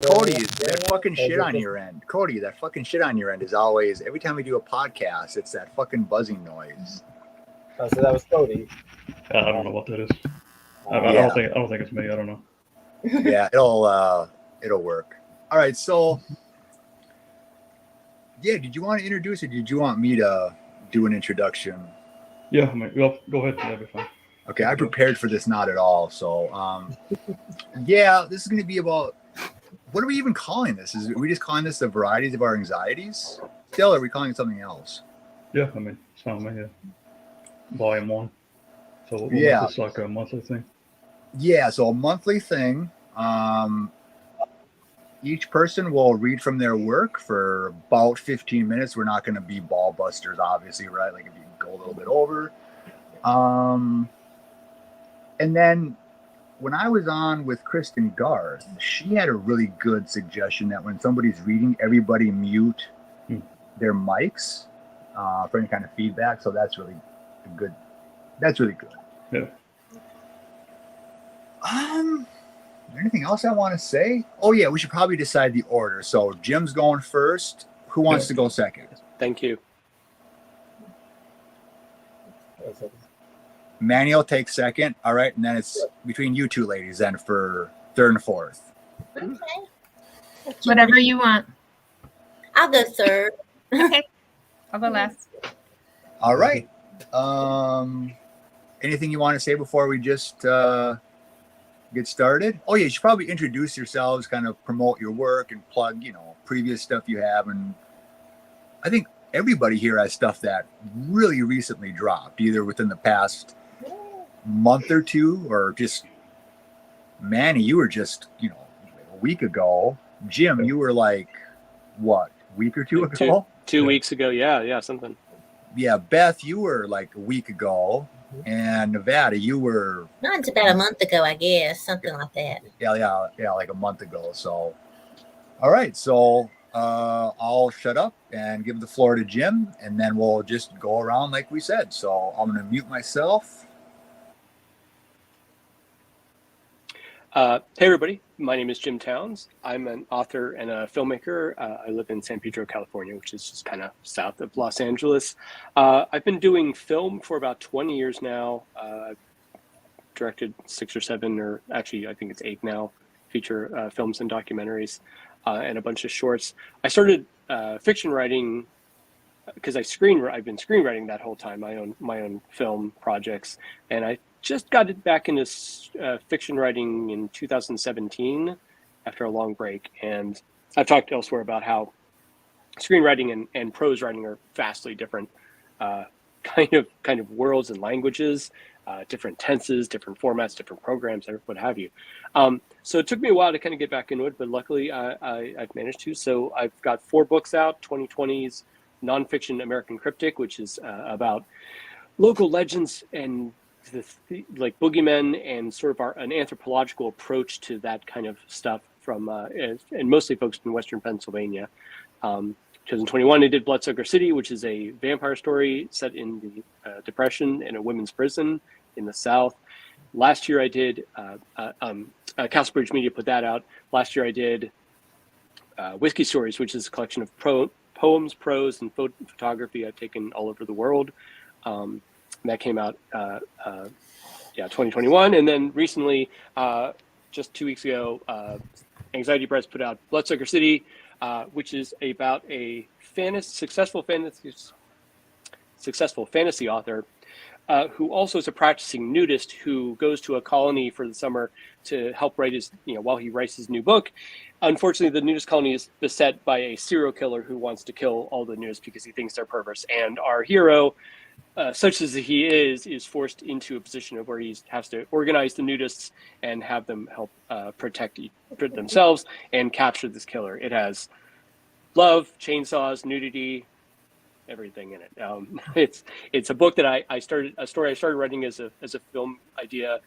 Cody, that fucking shit on your end. Cody, that fucking shit on your end is always, every time we do a podcast, it's that fucking buzzing noise. Oh, so that was Cody. I don't know what that is. I Yeah. don't think it's me. I don't know. Yeah, it'll work. All right, so yeah, did you want to introduce it? Did you want me to do an introduction? Yeah, I mean, well, go ahead. That'd be fine. Okay, I prepared for this not at all. So yeah, this is going to be about, what are we even calling this? Are we just calling this the varieties of our anxieties? Still, are we calling it something else? Yeah, I mean, it's fine with me. Yeah. Volume 1. So we'll make this like a monthly thing. Yeah, so a monthly thing. Each person will read from their work for about 15 minutes. We're not going to be ball busters, obviously, right? Like if you go a little bit over. And then when I was on with Kristen Garth, she had a really good suggestion that when somebody's reading, everybody mute their mics for any kind of feedback. So that's really good. That's really good. Yeah. Anything else I want to say? Oh yeah, we should probably decide the order. So Jim's going first. Who wants to go second? Thank you. Manny will take second. All right, and then it's between you two ladies then for third and fourth. Okay. Whatever you want. I'll go third. Okay. I'll go last. All right. Anything you want to say before we just get started? Oh yeah, you should probably introduce yourselves, kind of promote your work and plug, previous stuff you have. And I think everybody here has stuff that really recently dropped, either within the past month or two, or just Manny, you were just, a week ago. Jim, you were like, what, a week or two ago? Two weeks ago. Yeah, something. Yeah, Beth, you were like a week ago. And Nevada, you were... Mine's about a month ago, I guess. Something like that. Yeah, like a month ago. So, all right. So I'll shut up and give the floor to Jim, and then we'll just go around like we said. So I'm going to mute myself. Hey, everybody. My name is Jim Towns. I'm an author and a filmmaker. I live in San Pedro, California, which is just kind of south of Los Angeles. I've been doing film for about 20 years now. I've directed 6 or 7, or actually, I think it's 8 now, feature films and documentaries, and a bunch of shorts. I started fiction writing because I've been screenwriting that whole time, my own film projects, and I just got it back into fiction writing in 2017 after a long break. And I've talked elsewhere about how screenwriting and prose writing are vastly different kind of worlds and languages, different tenses, different formats, different programs, what have you. So it took me a while to kind of get back into it, but luckily I've managed to. So I've got 4 books out: 2020's nonfiction American Cryptic, which is about local legends and like boogeymen and sort of an anthropological approach to that kind of stuff from and mostly focused in Western Pennsylvania. 2021, I did Bloodsucker City, which is a vampire story set in the Depression in a women's prison in the South. Last year I did, Castlebridge Media put that out. Last year I did Whiskey Stories, which is a collection of poems, prose, and photography I've taken all over the world. That came out 2021. And then recently, just 2 weeks ago, Anxiety Press put out Bloodsucker City, which is about a successful fantasy author who also is a practicing nudist who goes to a colony for the summer to help write his, while he writes his new book. Unfortunately, the nudist colony is beset by a serial killer who wants to kill all the nudists because he thinks they're perverse. And our hero, such as he is forced into a position of where he has to organize the nudists and have them help protect themselves and capture this killer. It has love, chainsaws, nudity, everything in it. It's a book that I started writing as a film idea.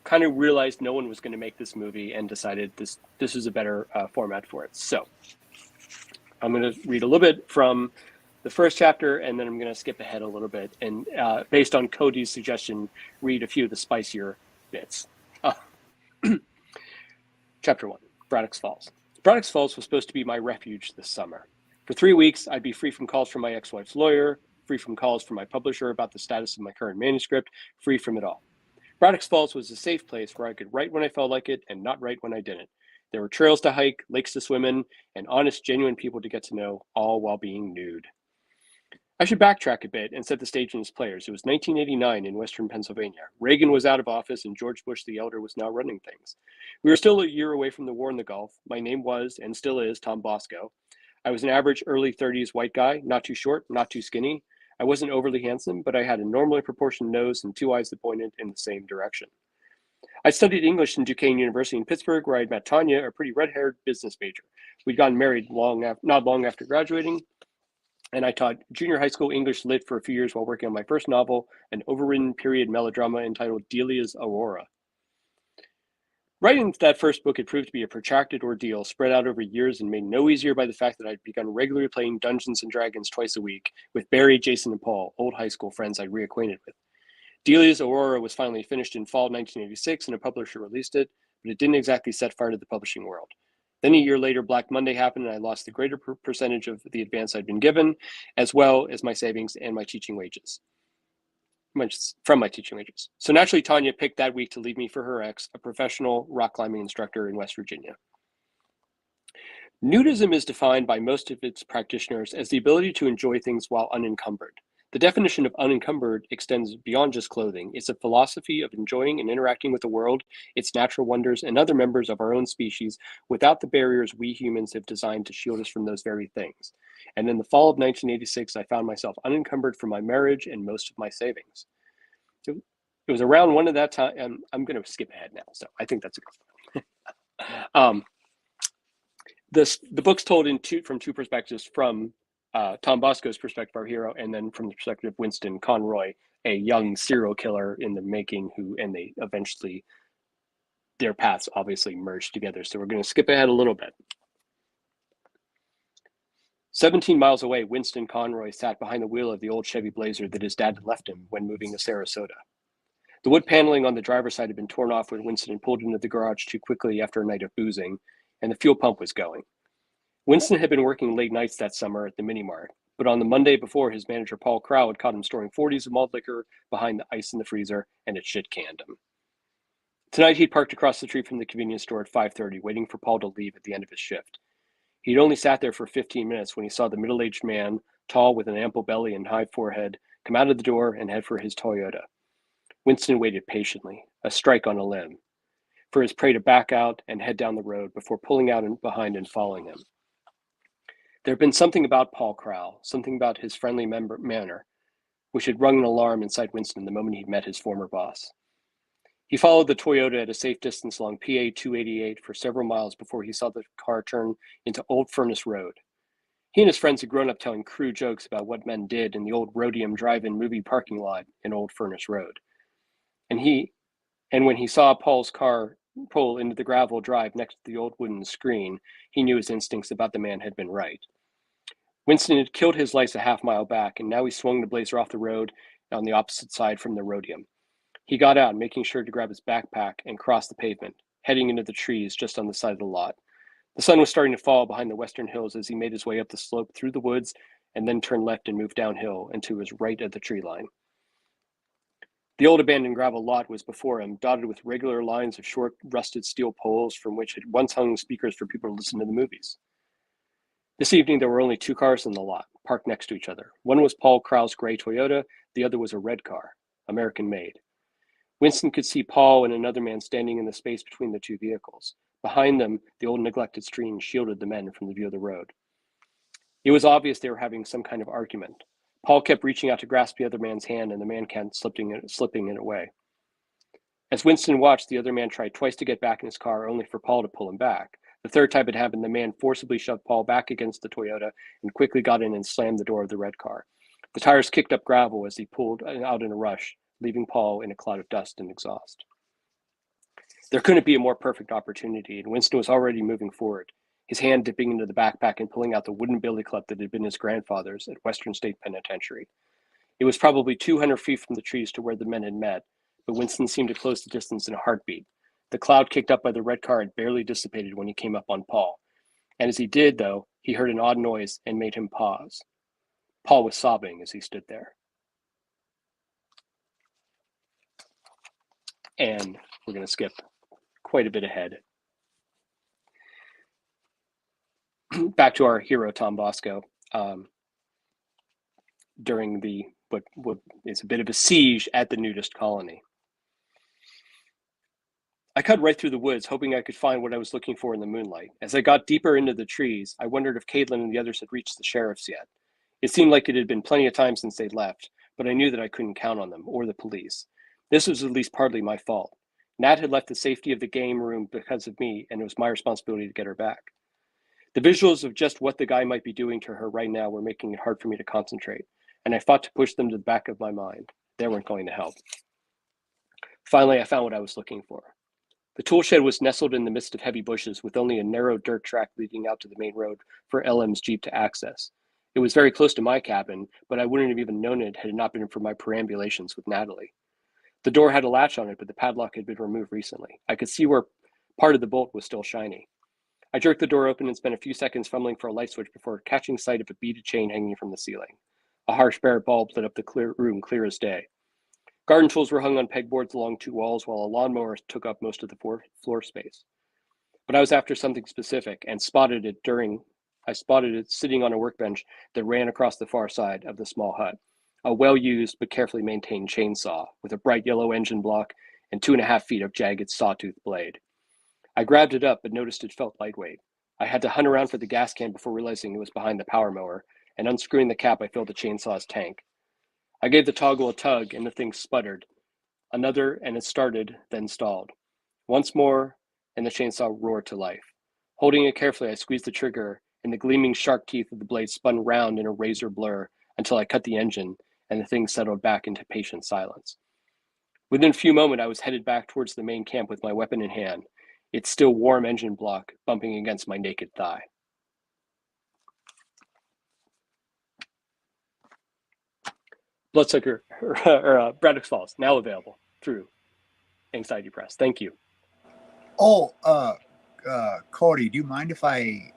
Kind of realized no one was going to make this movie and decided this is a better format for it. So I'm going to read a little bit from the first chapter, and then I'm going to skip ahead a little bit. And based on Cody's suggestion, read a few of the spicier bits. Chapter 1. Braddock's Falls. Braddock's Falls was supposed to be my refuge this summer. For 3 weeks, I'd be free from calls from my ex-wife's lawyer, free from calls from my publisher about the status of my current manuscript, free from it all. Braddock's Falls was a safe place where I could write when I felt like it and not write when I didn't. There were trails to hike, lakes to swim in, and honest, genuine people to get to know, all while being nude. I should backtrack a bit and set the stage in its players. It was 1989 in Western Pennsylvania. Reagan was out of office and George Bush the Elder was now running things. We were still a year away from the war in the Gulf. My name was, and still is, Tom Bosco. I was an average early 30s white guy, not too short, not too skinny. I wasn't overly handsome, but I had a normally proportioned nose and 2 eyes that pointed in the same direction. I studied English in Duquesne University in Pittsburgh, where I'd met Tanya, a pretty red-haired business major. We'd gotten married not long after graduating, and I taught junior high school English lit for a few years while working on my first novel, an overwritten period melodrama entitled Delia's Aurora. Writing that first book had proved to be a protracted ordeal spread out over years and made no easier by the fact that I'd begun regularly playing Dungeons & Dragons twice a week with Barry, Jason, and Paul, old high school friends I'd reacquainted with. Delia's Aurora was finally finished in fall 1986 and a publisher released it, but it didn't exactly set fire to the publishing world. Then a year later, Black Monday happened and I lost the greater percentage of the advance I'd been given, as well as my savings and my teaching wages. From my teaching wages. So naturally, Tanya picked that week to leave me for her ex, a professional rock climbing instructor in West Virginia. Nudism is defined by most of its practitioners as the ability to enjoy things while unencumbered. The definition of unencumbered extends beyond just clothing. It's a philosophy of enjoying and interacting with the world, its natural wonders, and other members of our own species without the barriers we humans have designed to shield us from those very things. And in the fall of 1986, I found myself unencumbered from my marriage and most of my savings. It was around one of that time. I'm going to skip ahead now, so I think that's a good The book's told from two perspectives, from Tom Bosco's perspective, our hero, and then from the perspective of Winston Conroy, a young serial killer in the making, and they eventually, their paths obviously merged together. So we're going to skip ahead a little bit. 17 miles away, Winston Conroy sat behind the wheel of the old Chevy Blazer that his dad had left him when moving to Sarasota. The wood paneling on the driver's side had been torn off when Winston pulled into the garage too quickly after a night of boozing, and the fuel pump was going. Winston had been working late nights that summer at the mini-mart, but on the Monday before, his manager Paul Crow had caught him storing 40s of malt liquor behind the ice in the freezer, and it shit canned him. Tonight, he'd parked across the street from the convenience store at 5:30, waiting for Paul to leave at the end of his shift. He'd only sat there for 15 minutes when he saw the middle-aged man, tall with an ample belly and high forehead, come out of the door and head for his Toyota. Winston waited patiently, a strike on a limb, for his prey to back out and head down the road before pulling out behind and following him. There had been something about Paul Crowell, something about his friendly manner, which had rung an alarm inside Winston the moment he'd met his former boss. He followed the Toyota at a safe distance along PA 288 for several miles before he saw the car turn into Old Furnace Road. He and his friends had grown up telling crude jokes about what men did in the old Rhodium drive-in movie parking lot in Old Furnace Road. And when he saw Paul's car pull into the gravel drive next to the old wooden screen, he knew his instincts about the man had been right. Winston had killed his lice a half-mile back, and now he swung the Blazer off the road on the opposite side from the Rhodium. He got out, making sure to grab his backpack and cross the pavement, heading into the trees just on the side of the lot. The sun was starting to fall behind the western hills as he made his way up the slope through the woods and then turned left and moved downhill until he was right at the tree line. The old abandoned gravel lot was before him, dotted with regular lines of short, rusted steel poles from which had once hung speakers for people to listen to the movies. This evening, there were only 2 cars in the lot, parked next to each other. One was Paul Crowell's gray Toyota, the other was a red car, American-made. Winston could see Paul and another man standing in the space between the 2 vehicles. Behind them, the old neglected screen shielded the men from the view of the road. It was obvious they were having some kind of argument. Paul kept reaching out to grasp the other man's hand, and the man kept slipping it away. As Winston watched, the other man tried twice to get back in his car, only for Paul to pull him back. The third time it happened, the man forcibly shoved Paul back against the Toyota and quickly got in and slammed the door of the red car. The tires kicked up gravel as he pulled out in a rush, leaving Paul in a cloud of dust and exhaust. There couldn't be a more perfect opportunity, and Winston was already moving forward, his hand dipping into the backpack and pulling out the wooden billy club that had been his grandfather's at Western State Penitentiary. It was probably 200 feet from the trees to where the men had met, but Winston seemed to close the distance in a heartbeat. The cloud kicked up by the red car had barely dissipated when he came up on Paul. And as he did, though, he heard an odd noise and made him pause. Paul was sobbing as he stood there. And we're going to skip quite a bit ahead. Back to our hero, Tom Bosco, during the what is a bit of a siege at the nudist colony. I cut right through the woods, hoping I could find what I was looking for in the moonlight. As I got deeper into the trees, I wondered if Caitlin and the others had reached the sheriff's yet. It seemed like it had been plenty of time since they'd left, but I knew that I couldn't count on them, or the police. This was at least partly my fault. Nat had left the safety of the game room because of me, and it was my responsibility to get her back. The visuals of just what the guy might be doing to her right now were making it hard for me to concentrate, and I fought to push them to the back of my mind. They weren't going to help. Finally, I found what I was looking for. The tool shed was nestled in the midst of heavy bushes with only a narrow dirt track leading out to the main road for LM's Jeep to access. It was very close to my cabin, but I wouldn't have even known it had it not been for my perambulations with Natalie. The door had a latch on it, but the padlock had been removed recently. I could see where part of the bolt was still shiny. I jerked the door open and spent a few seconds fumbling for a light switch before catching sight of a beaded chain hanging from the ceiling. A harsh bare bulb lit up the room clear as day. Garden tools were hung on pegboards along two walls, while a lawnmower took up most of the floor space. But I was after something specific and spotted it sitting on a workbench that ran across the far side of the small hut. A well-used but carefully maintained chainsaw with a bright yellow engine block and 2.5 feet of jagged sawtooth blade. I grabbed it up, but noticed it felt lightweight. I had to hunt around for the gas can before realizing it was behind the power mower, and unscrewing the cap, I filled the chainsaw's tank. I gave the toggle a tug, and the thing sputtered. Another, and it started, then stalled. Once more, and the chainsaw roared to life. Holding it carefully, I squeezed the trigger, and the gleaming sharp teeth of the blade spun round in a razor blur until I cut the engine, and the thing settled back into patient silence. Within a few moments, I was headed back towards the main camp with my weapon in hand, its still warm engine block bumping against my naked thigh. Bloodsucker, Braddock's Falls, now available through Anxiety Press. Thank you. Oh, Cody, do you mind if I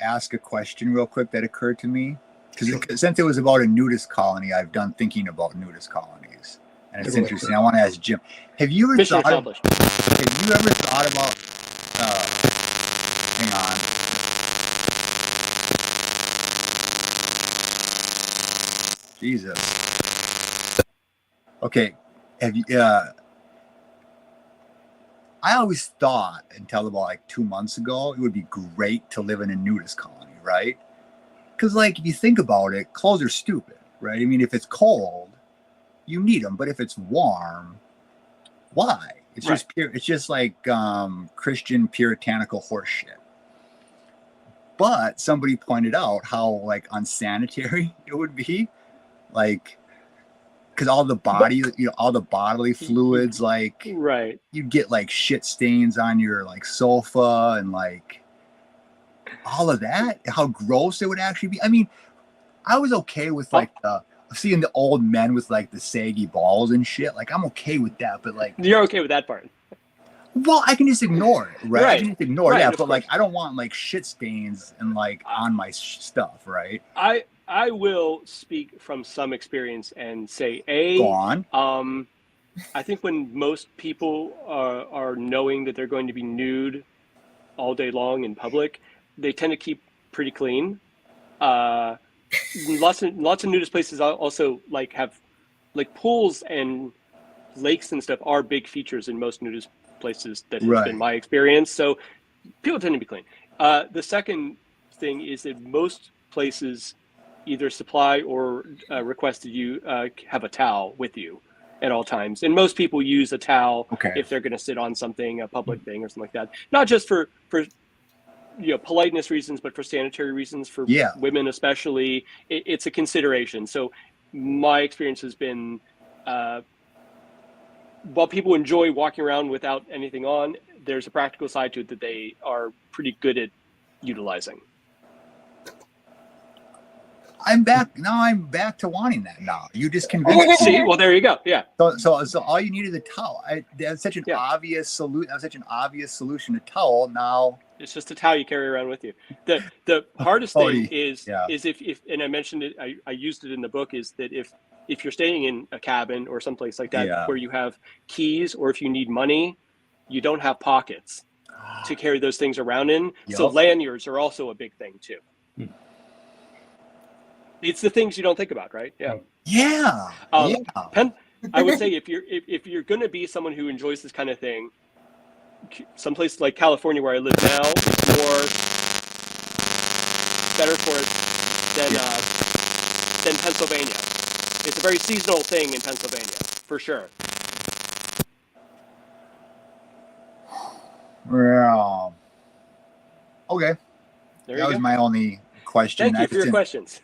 ask a question real quick that occurred to me? Because since it was about a nudist colony, I've done thinking about nudist colonies, and it's interesting. I want to ask Jim: Have you ever thought about? Hang on. Jesus. Okay. Have you? I always thought until about like 2 months ago, it would be great to live in a nudist colony, right? Because, like, if you think about it, clothes are stupid, right? I mean, if it's cold, you need them, but if it's warm, why? It's just pure. It's just like Christian puritanical horse shit. But somebody pointed out how like unsanitary it would be, like, because all the body, all the bodily fluids, like, you get like shit stains on your like sofa and like all of that. How gross it would actually be. I mean, I was okay with like seeing the old men with like the saggy balls and shit. Like, I'm okay with that, but like, you're okay with that part. Well, I can just ignore it, right? I can just ignore it, yeah. But like, I don't want like shit stains and like on my stuff, right? I will speak from some experience and say, Go on. I think when most people are knowing that they're going to be nude all day long in public, they tend to keep pretty clean. Lots of nudist places also like have like pools and lakes and stuff are big features in most nudist places. That has been my experience. So people tend to be clean. The second thing is that most places either supply or request that you have a towel with you at all times. And most people use a towel if they're going to sit on something, a public thing or something like that. Not just for politeness reasons, but for sanitary reasons, for women especially. It's a consideration. So my experience has been, while people enjoy walking around without anything on, there's a practical side to it that they are pretty good at utilizing. I'm back now. I'm back to wanting that now. You just convinced me. See, well, there you go. Yeah. So all you needed a towel. That's such an obvious solution. That was such an obvious solution. A towel. Now it's just a towel you carry around with you. The hardest thing is if and I mentioned it. I used it in the book. Is that if you're staying in a cabin or someplace like that where you have keys, or if you need money, you don't have pockets to carry those things around in. So lanyards are also a big thing too. It's the things you don't think about, right? Yeah. I would say if you're going to be someone who enjoys this kind of thing, someplace like California where I live now, or better for it than Pennsylvania. It's a very seasonal thing in Pennsylvania, for sure. Well, okay. That was my only question. Thank you for your questions.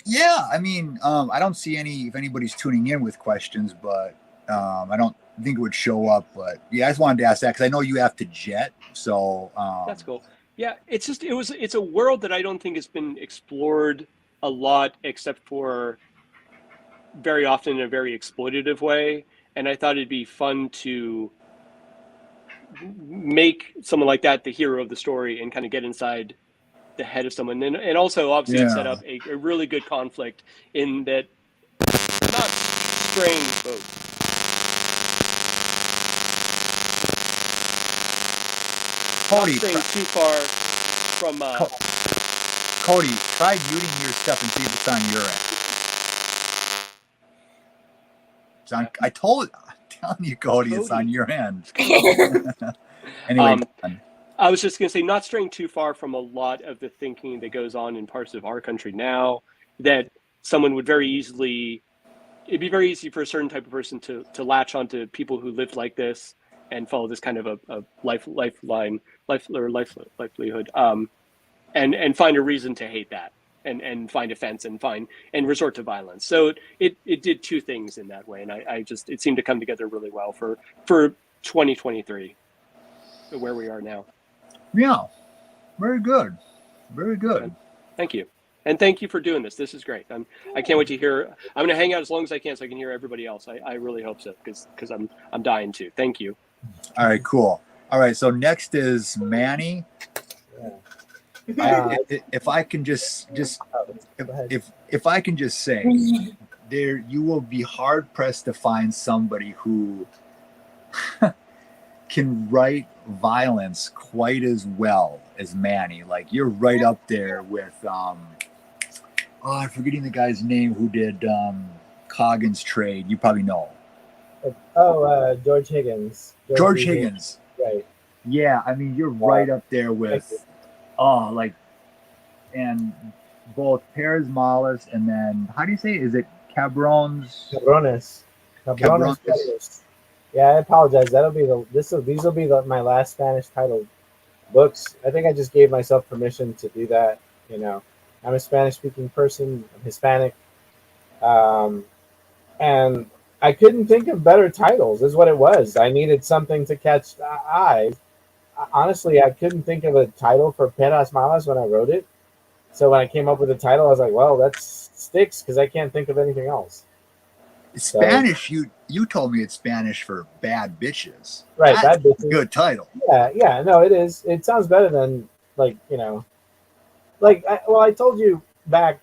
Yeah, I mean, I don't see if anybody's tuning in with questions, but I don't think it would show up. But yeah, I just wanted to ask that because I know you have to jet. So that's cool. Yeah, it's a world that I don't think has been explored a lot, except for very often in a very exploitative way. And I thought it'd be fun to make someone like that the hero of the story and kind of get inside the head of someone, and also obviously set up a really good conflict in that not straying too far from Cody, try muting your stuff and see if it's on your end. I'm telling you, Cody, it's on your end. Anyway, I was just going to say, not straying too far from a lot of the thinking that goes on in parts of our country now, that someone would it'd be very easy for a certain type of person to latch onto people who lived like this and follow this kind of a livelihood, and find a reason to hate that and find offense and resort to violence. So it did two things in that way. And it seemed to come together really well for 2023, where we are now. Yeah, very good. Very good. Thank you. And thank you for doing this. This is great. I can't wait to hear. I'm going to hang out as long as I can so I can hear everybody else. I really hope so because I'm dying to. Thank you. All right, cool. All right, so next is Manny. If I can just if I can just say, you will be hard pressed to find somebody who can write violence quite as well as Manny. Like, you're right up there with I'm forgetting the guy's name who did Coggins Trade. You probably know. George Higgins. George Higgins. Right. Yeah, I mean, you're right up there with and both Perez Malas and then how do you say it? Is it Cabrones? Cabrones. Yeah, I apologize. These will be my last Spanish titled books. I think I just gave myself permission to do that. You know, I'm a Spanish speaking person. I'm Hispanic, and I couldn't think of better titles. Is what it was. I needed something to catch the eye. Honestly, I couldn't think of a title for Peras Malas when I wrote it. So when I came up with the title, I was like, well, that sticks because I can't think of anything else. Spanish, you told me it's Spanish for bad bitches. Right, That's bad bitches. A good title. Yeah, no, it is. It sounds better than I told you back.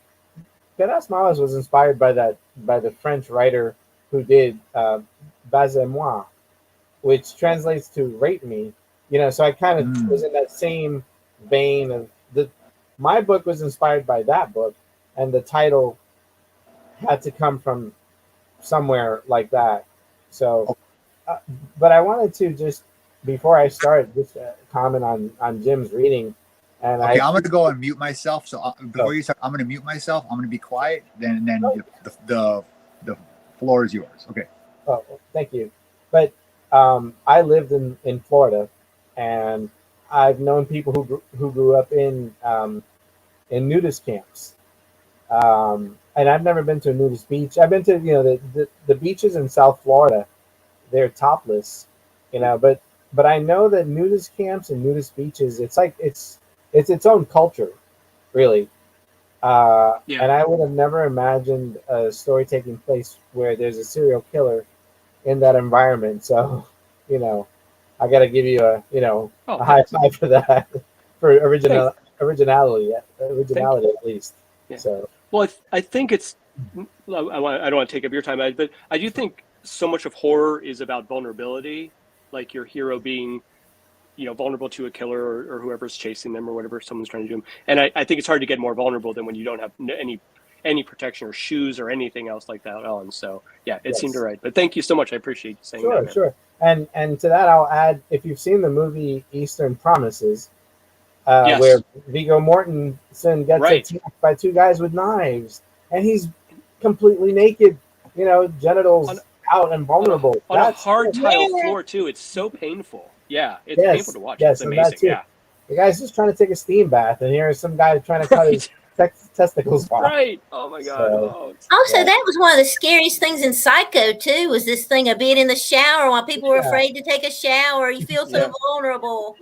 Peras Malas was inspired by the French writer who did Baise-moi, which translates to rape me. You know, so I kind of was in that same vein of my book was inspired by that book, and the title had to come from somewhere like that. So, but I wanted to just before I start just comment on Jim's reading. And okay, I'm going to go and mute myself. So before you start, I'm going to mute myself. I'm going to be quiet. Then the floor is yours. Okay. Oh, thank you. But I lived in Florida, and I've known people who grew up in nudist camps. And I've never been to a nudist beach. I've been to the beaches in South Florida. They're topless, but I know that nudist camps and nudist beaches, it's its own culture, really. Yeah. And I would have never imagined a story taking place where there's a serial killer in that environment. So, you know, I got to give you Oh, a high thanks. five for that, for Thanks. originality Thank you. at least. Yeah. So Well, I think it's. I don't want to take up your time, but I do think so much of horror is about vulnerability, like your hero being, vulnerable to a killer or whoever's chasing them or whatever someone's trying to do. And I think it's hard to get more vulnerable than when you don't have any protection or shoes or anything else like that on. So yeah, it seemed yes. right. But thank you so much. I appreciate you saying that, Sure, man. sure. And to that, I'll add, if you've seen the movie Eastern Promises, where Yes. Viggo Mortensen gets Right. attacked by two guys with knives, and he's completely naked, genitals out and vulnerable. On a That's hard tile Yeah. floor too. It's so painful. Yeah, it's painful yes, to watch. It's yes, and that amazing. too. Yeah. The guy's just trying to take a steam bath, and here's some guy trying to cut his Right. testicles off. Right. Oh my God. So, Oh, Also, yeah. that was one of the scariest things in Psycho too. Was this thing of being in the shower while people were Yeah. afraid to take a shower? You feel so Yeah. vulnerable.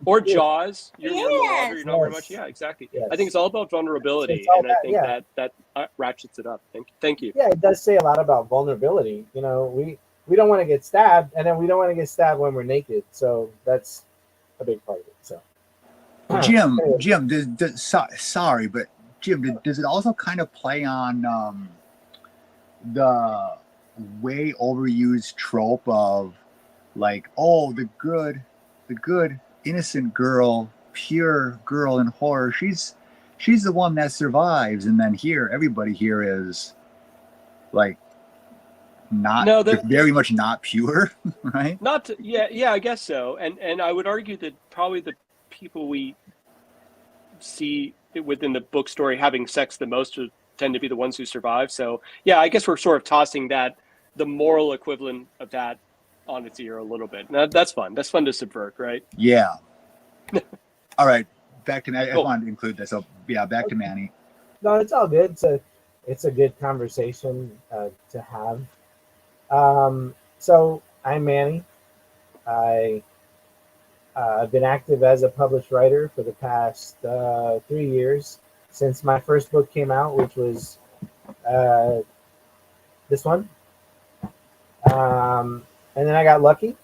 Or Jaws. You're in the water. Yes. You're not very Yes. much. Yeah, exactly. Yes. I think it's all about vulnerability, It's all and I that, think yeah. that ratchets it up. Thank you. Yeah, it does say a lot about vulnerability. We don't want to get stabbed, and then we don't want to get stabbed when we're naked. So that's a big part of it. So, Jim, anyway. sorry, but Jim, does it also kind of play on the way overused trope of like, oh, the good innocent girl, pure girl in horror, she's the one that survives, and then here everybody here is like not, No, very much not pure, right? not to, yeah, I guess so. And I would argue that probably the people we see within the book story having sex the most tend to be the ones who survive. So yeah, I guess we're sort of tossing the moral equivalent of that on its ear a little bit. Now, that's fun. That's fun to subvert, right? Yeah. All right, back to me. I Cool. wanted to include this. So yeah, back to Manny. No, it's all good. It's a good conversation to have. So I'm Manny. I've been active as a published writer for the past 3 years since my first book came out, which was this one. And then I got lucky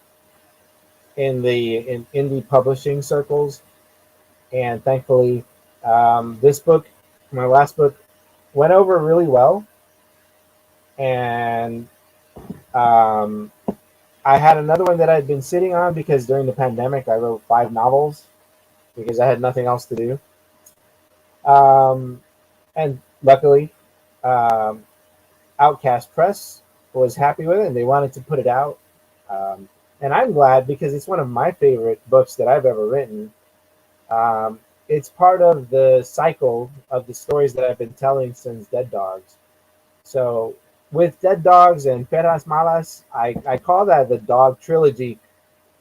in indie publishing circles, and thankfully, this book, my last book, went over really well, and I had another one that I'd been sitting on because during the pandemic I wrote 5 novels because I had nothing else to do. And luckily, Outcast Press was happy with it and they wanted to put it out. And I'm glad because it's one of my favorite books that I've ever written. It's part of the cycle of the stories that I've been telling since Dead Dogs. So with Dead Dogs and Perras Malas, I call that the dog trilogy,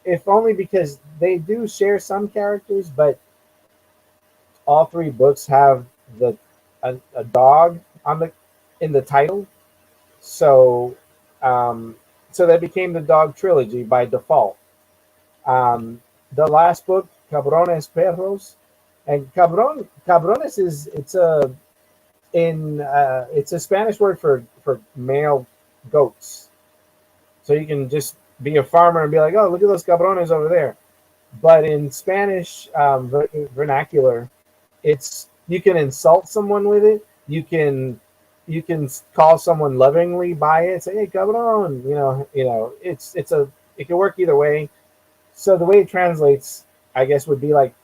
if only because they do share some characters, but all 3 books have a dog in the title. So so that became the dog trilogy by default. The last book, Cabrones Perros, and cabrones it's a Spanish word for male goats. So you can just be a farmer and be like, oh, look at those cabrones over there. But in Spanish vernacular, you can insult someone with it. You can call someone lovingly by it. Say, hey, cabron. It can work either way. So the way it translates, I guess, would be like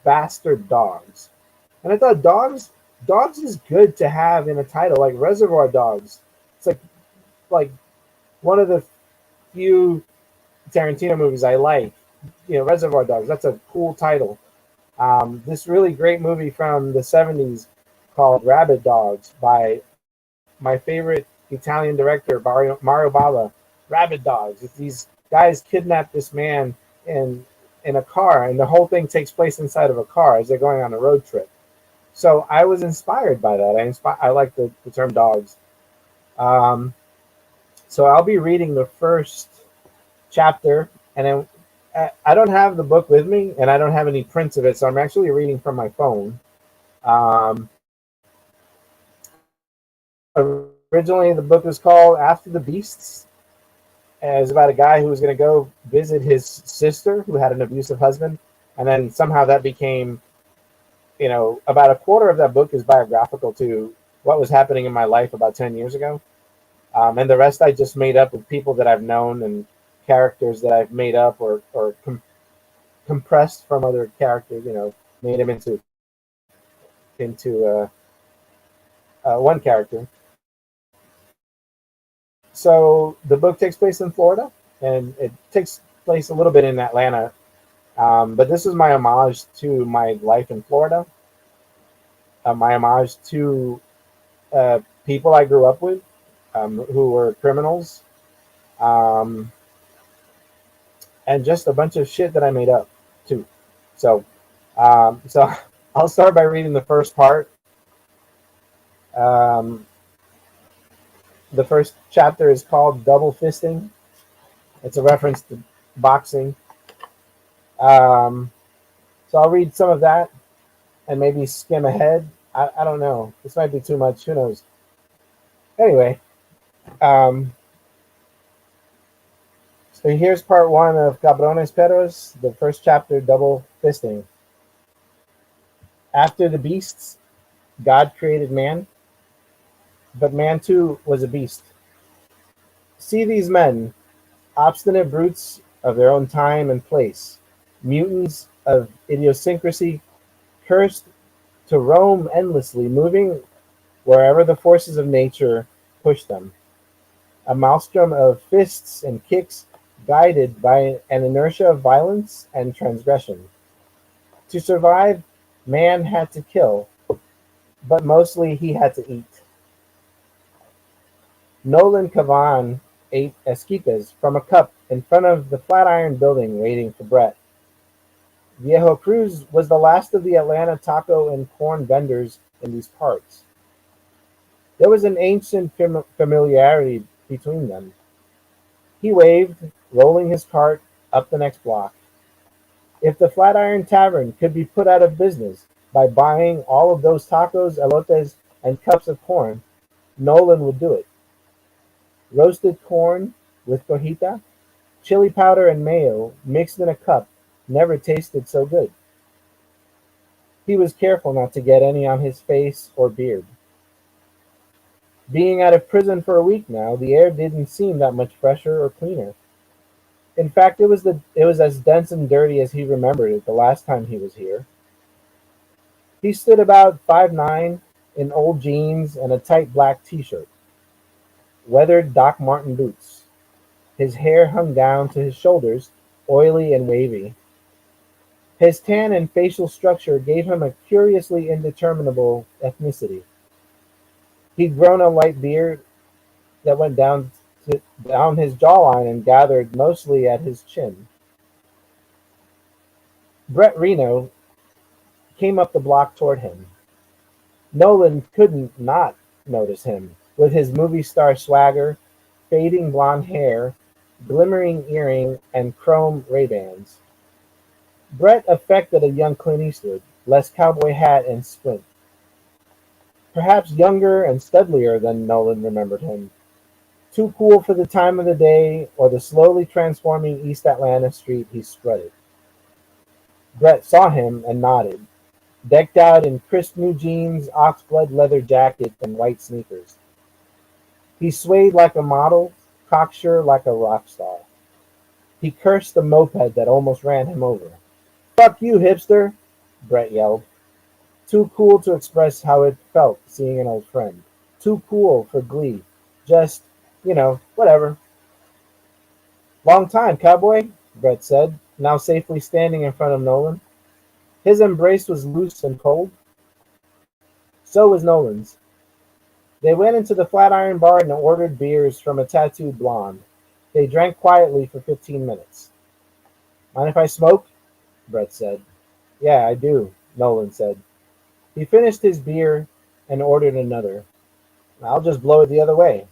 bastard dogs. And I thought dogs is good to have in a title, like Reservoir Dogs. It's like one of the few Tarantino movies I like. Reservoir Dogs. That's a cool title. This really great movie from the 70s called Rabid Dogs by my favorite Italian director, Mario Bava. Rabid Dogs. It's these guys kidnap this man in a car, and the whole thing takes place inside of a car as they're going on a road trip. So I was inspired by that. I like the term dogs. So I'll be reading the first chapter, and then I don't have the book with me, and I don't have any prints of it, so I'm actually reading from my phone. Um, Originally, the book was called After the Beasts. And it was about a guy who was going to go visit his sister who had an abusive husband. And then somehow that became, about a quarter of that book is biographical to what was happening in my life about 10 years ago. And the rest I just made up with people that I've known and characters that I've made up or compressed from other characters, made them into one character. So the book takes place in Florida, and it takes place a little bit in Atlanta. But this is my homage to my life in Florida, my homage to people I grew up with who were criminals, and just a bunch of shit that I made up too. So I'll start by reading the first part. The first chapter is called Double Fisting. It's a reference to boxing. So I'll read some of that and maybe skim ahead. I don't know. This might be too much. Who knows? Anyway, so here's part one of Cabrones Perros, the first chapter, Double Fisting. After the beasts, God created man, but man too was a beast. See these men, obstinate brutes of their own time and place, mutants of idiosyncrasy, cursed to roam endlessly, moving wherever the forces of nature push them. A maelstrom of fists and kicks, guided by an inertia of violence and transgression. To survive, man had to kill, but mostly he had to eat. Nolan Cavan ate esquites from a cup in front of the Flatiron Building waiting for Brett. Viejo Cruz was the last of the Atlanta taco and corn vendors in these parts. There was an ancient familiarity between them. He waved, rolling his cart up the next block. If the Flatiron Tavern could be put out of business by buying all of those tacos, elotes, and cups of corn, Nolan would do it. Roasted corn with cojita, chili powder, and mayo mixed in a cup never tasted so good. He was careful not to get any on his face or beard. Being out of prison for a week now, the air didn't seem that much fresher or cleaner. In fact, it was as dense and dirty as he remembered it the last time he was here. He stood about 5'9", in old jeans and a tight black t-shirt, weathered Doc Marten boots. His hair hung down to his shoulders, oily and wavy. His tan and facial structure gave him a curiously indeterminable ethnicity. He'd grown a light beard that went down his jawline and gathered mostly at his chin. Brett Reno came up the block toward him. Nolan couldn't not notice him, with his movie star swagger, fading blonde hair, glimmering earring, and chrome Ray-Bans. Brett affected a young Clint Eastwood, less cowboy hat and squint. Perhaps younger and studlier than Nolan remembered him. Too cool for the time of the day or the slowly transforming East Atlanta street he strutted. Brett saw him and nodded, decked out in crisp new jeans, oxblood leather jacket, and white sneakers. He swayed like a model, cocksure like a rock star. He cursed the moped that almost ran him over. "Fuck you, hipster," Brett yelled. Too cool to express how it felt seeing an old friend. Too cool for glee. Just, whatever. "Long time, cowboy," Brett said, now safely standing in front of Nolan. His embrace was loose and cold. So was Nolan's. They went into the Flatiron Bar and ordered beers from a tattooed blonde. They drank quietly for 15 minutes. "Mind if I smoke?" Brett said. "Yeah, I do," Nolan said. He finished his beer and ordered another. "I'll just blow it the other way."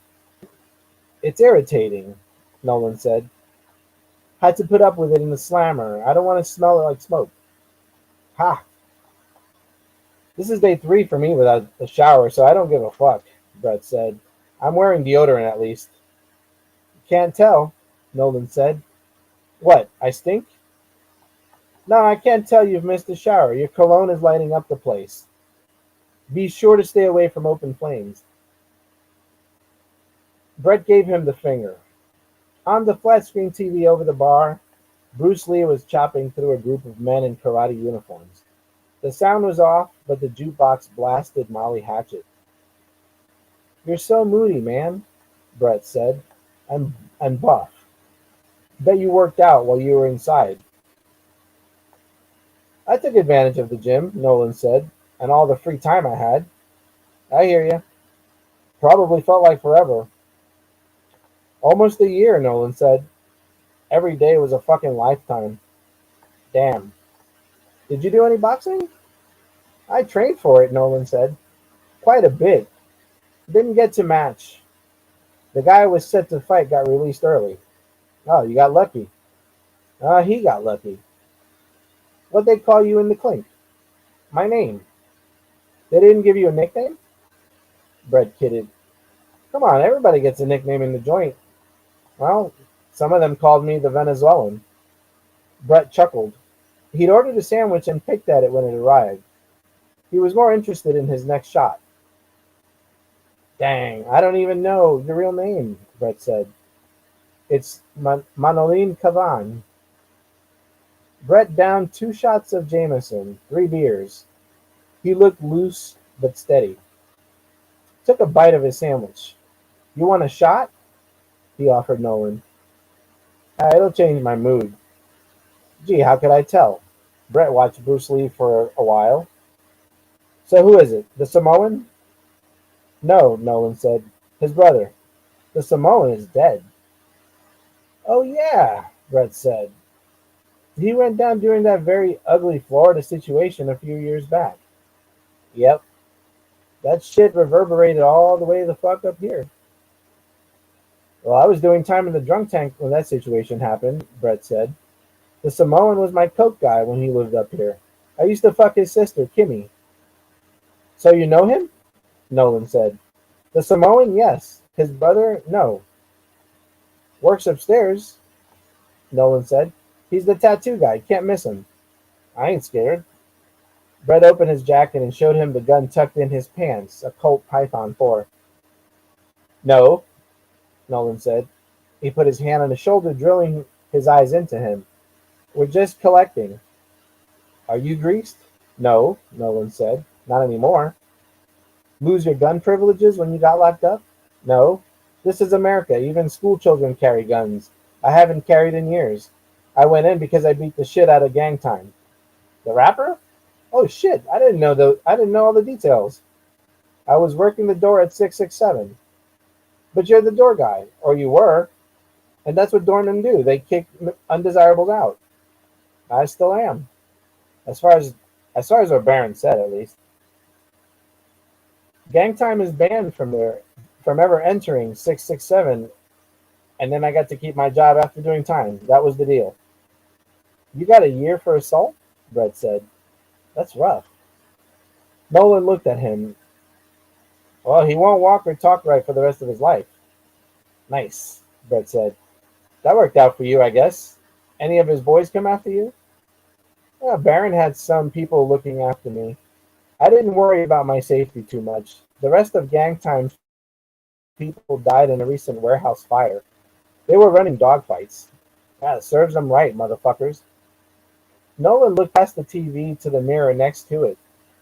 "It's irritating," Nolan said. "Had to put up with it in the slammer. I don't want to smell it like smoke." "Ha!" This is day 3 for me without a shower, so I don't give a fuck, Brett said. I'm wearing deodorant at least. Can't tell, Nolan said. What, I stink? No, I can't tell you've missed a shower. Your cologne is lighting up the place. Be sure to stay away from open flames. Brett gave him the finger. On the flat screen TV over the bar, Bruce Lee was chopping through a group of men in karate uniforms. The sound was off, but the jukebox blasted Molly Hatchet. You're so moody, man, Brett said. And buff. Bet you worked out while you were inside. I took advantage of the gym, Nolan said, and all the free time I had. I hear you. Probably felt like forever. Almost a year, Nolan said. Every day was a fucking lifetime. Damn. Did you do any boxing? I trained for it, Nolan said. Quite a bit. Didn't get to match. The guy I was set to fight got released early. Oh, you got lucky. He got lucky. What'd they call you in the clink? My name. They didn't give you a nickname? Brett kidded. Come on, everybody gets a nickname in the joint. Well, some of them called me the Venezuelan. Brett chuckled. He'd ordered a sandwich and picked at it when it arrived. He was more interested in his next shot. Dang, I don't even know your real name, Brett said. It's Manolin Cavan. Brett downed 2 shots of Jameson, 3 beers. He looked loose but steady. Took a bite of his sandwich. You want a shot? He offered Nolan. It'll change my mood. Gee, how could I tell? Brett watched Bruce Lee for a while. So who is it? The Samoan? No, Nolan said. His brother. The Samoan is dead. Oh yeah, Brett said. He went down during that very ugly Florida situation a few years back. Yep. That shit reverberated all the way the fuck up here. Well, I was doing time in the drunk tank when that situation happened, Brett said. The Samoan was my coke guy when he lived up here. I used to fuck his sister, Kimmy. So you know him? Nolan said. The Samoan, yes. His brother, no. Works upstairs, Nolan said. He's the tattoo guy. Can't miss him. I ain't scared. Brett opened his jacket and showed him the gun tucked in his pants, a Colt Python 4. No, Nolan said. He put his hand on his shoulder, drilling his eyes into him. We're just collecting. Are you greased? No, Nolan said. Not anymore. Lose your gun privileges when you got locked up? No. This is America. Even school children carry guns. I haven't carried in years. I went in because I beat the shit out of Gang Time. The rapper? Oh shit, I didn't know all the details. I was working the door at 667. But you're the door guy, or you were. And that's what doormen do. They kick undesirables out. I still am. As far as what Barron said, at least. Gang Time is banned from ever entering 667, and then I got to keep my job after doing time. That was the deal. You got a year for assault? Brett said. That's rough. Nolan looked at him. Well, he won't walk or talk right for the rest of his life. Nice, Brett said. That worked out for you, I guess. Any of his boys come after you? Well, Barron had some people looking after me. I didn't worry about my safety too much. The rest of Gang Time's people died in a recent warehouse fire. They were running dogfights. Yeah, it serves them right, motherfuckers. Nolan looked past the TV to the mirror next to it.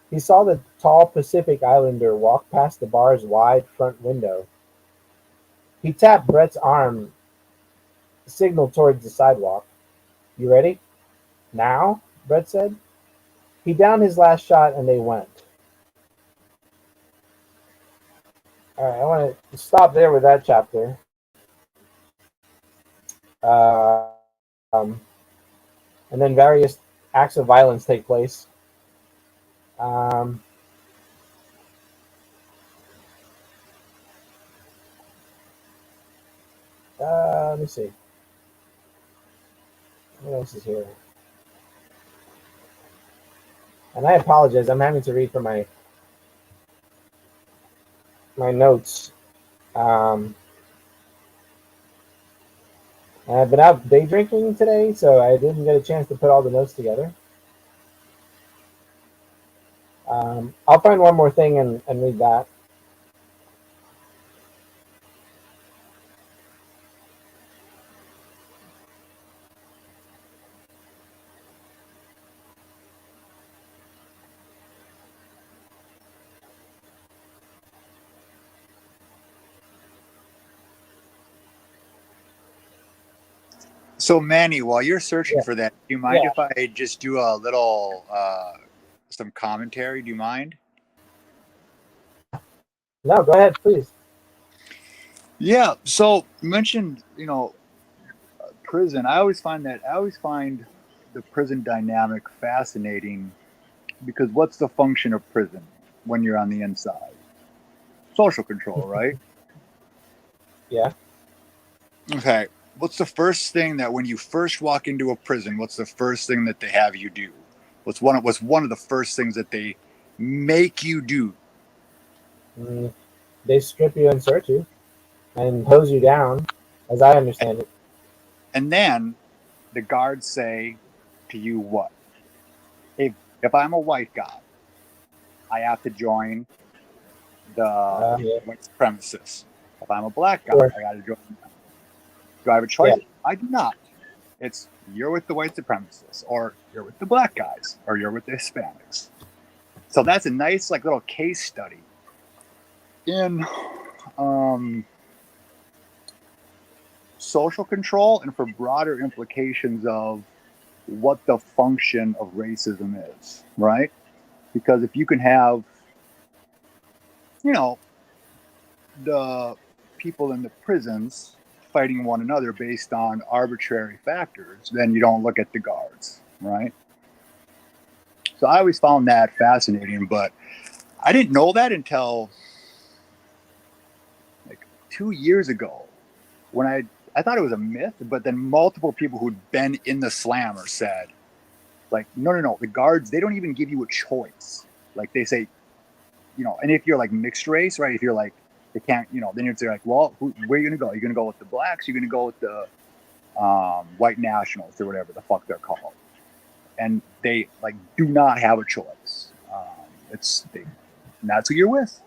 He saw the tall Pacific Islander walk past the bar's wide front window. He tapped Brett's arm, signaled towards the sidewalk. You ready? Now? Brett said. He downed his last shot and they went. All right, I want to stop there with that chapter. And then various acts of violence take place. Let me see. What else is here? And I apologize. I'm having to read from my notes. I've been out day drinking today, so I didn't get a chance to put all the notes together. I'll find one more thing and read that. So Manny, while you're searching Yeah. for that, do you mind Yeah. if I just do a little some commentary? Do you mind? No, go ahead, please. Yeah. So you mentioned, prison. I always find the prison dynamic fascinating because what's the function of prison when you're on the inside? Social control, right? Yeah. Okay. What's the first thing that when you first walk into a prison, what's the first thing that they have you do? What's one of the first things that they make you do? They strip you and search you and hose you down, as I understand it. And then the guards say to you what? If I'm a white guy, I have to join the Yeah. white supremacists. If I'm a black guy, Sure. I got to join them. Do I have a Yeah. choice? I do not. It's you're with the white supremacists, or you're with the black guys, or you're with the Hispanics. So that's a nice little case study in social control and for broader implications of what the function of racism is, right? Because if you can have, the people in the prisons fighting one another based on arbitrary factors, then you don't look at the guards, right? So I always found that fascinating, but I didn't know that until like 2 years ago when I thought it was a myth, but then multiple people who'd been in the slammer said, like, no, the guards, they don't even give you a choice. Like they say, and if you're like mixed race, right? If you're like, they can't, then you're like, well, where are you going to go? You're going to go with the blacks? You're going to go with the white nationals or whatever the fuck they're called. And they like do not have a choice. That's who you're with.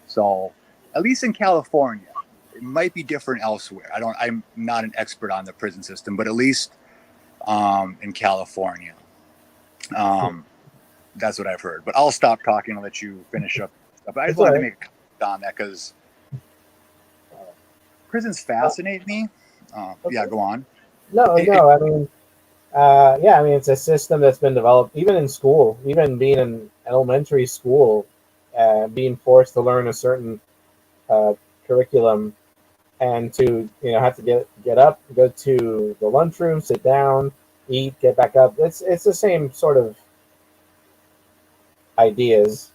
So at least in California, it might be different elsewhere. I'm not an expert on the prison system, but at least in California, that's what I've heard. But I'll stop talking and let you finish up. But I just wanted to make a comment on that because prisons fascinate me. Okay. Yeah, go on. No. I mean, I mean, it's a system that's been developed even in school, even being in elementary school, being forced to learn a certain curriculum, and to have to get up, go to the lunchroom, sit down, eat, get back up. It's the same sort of ideas.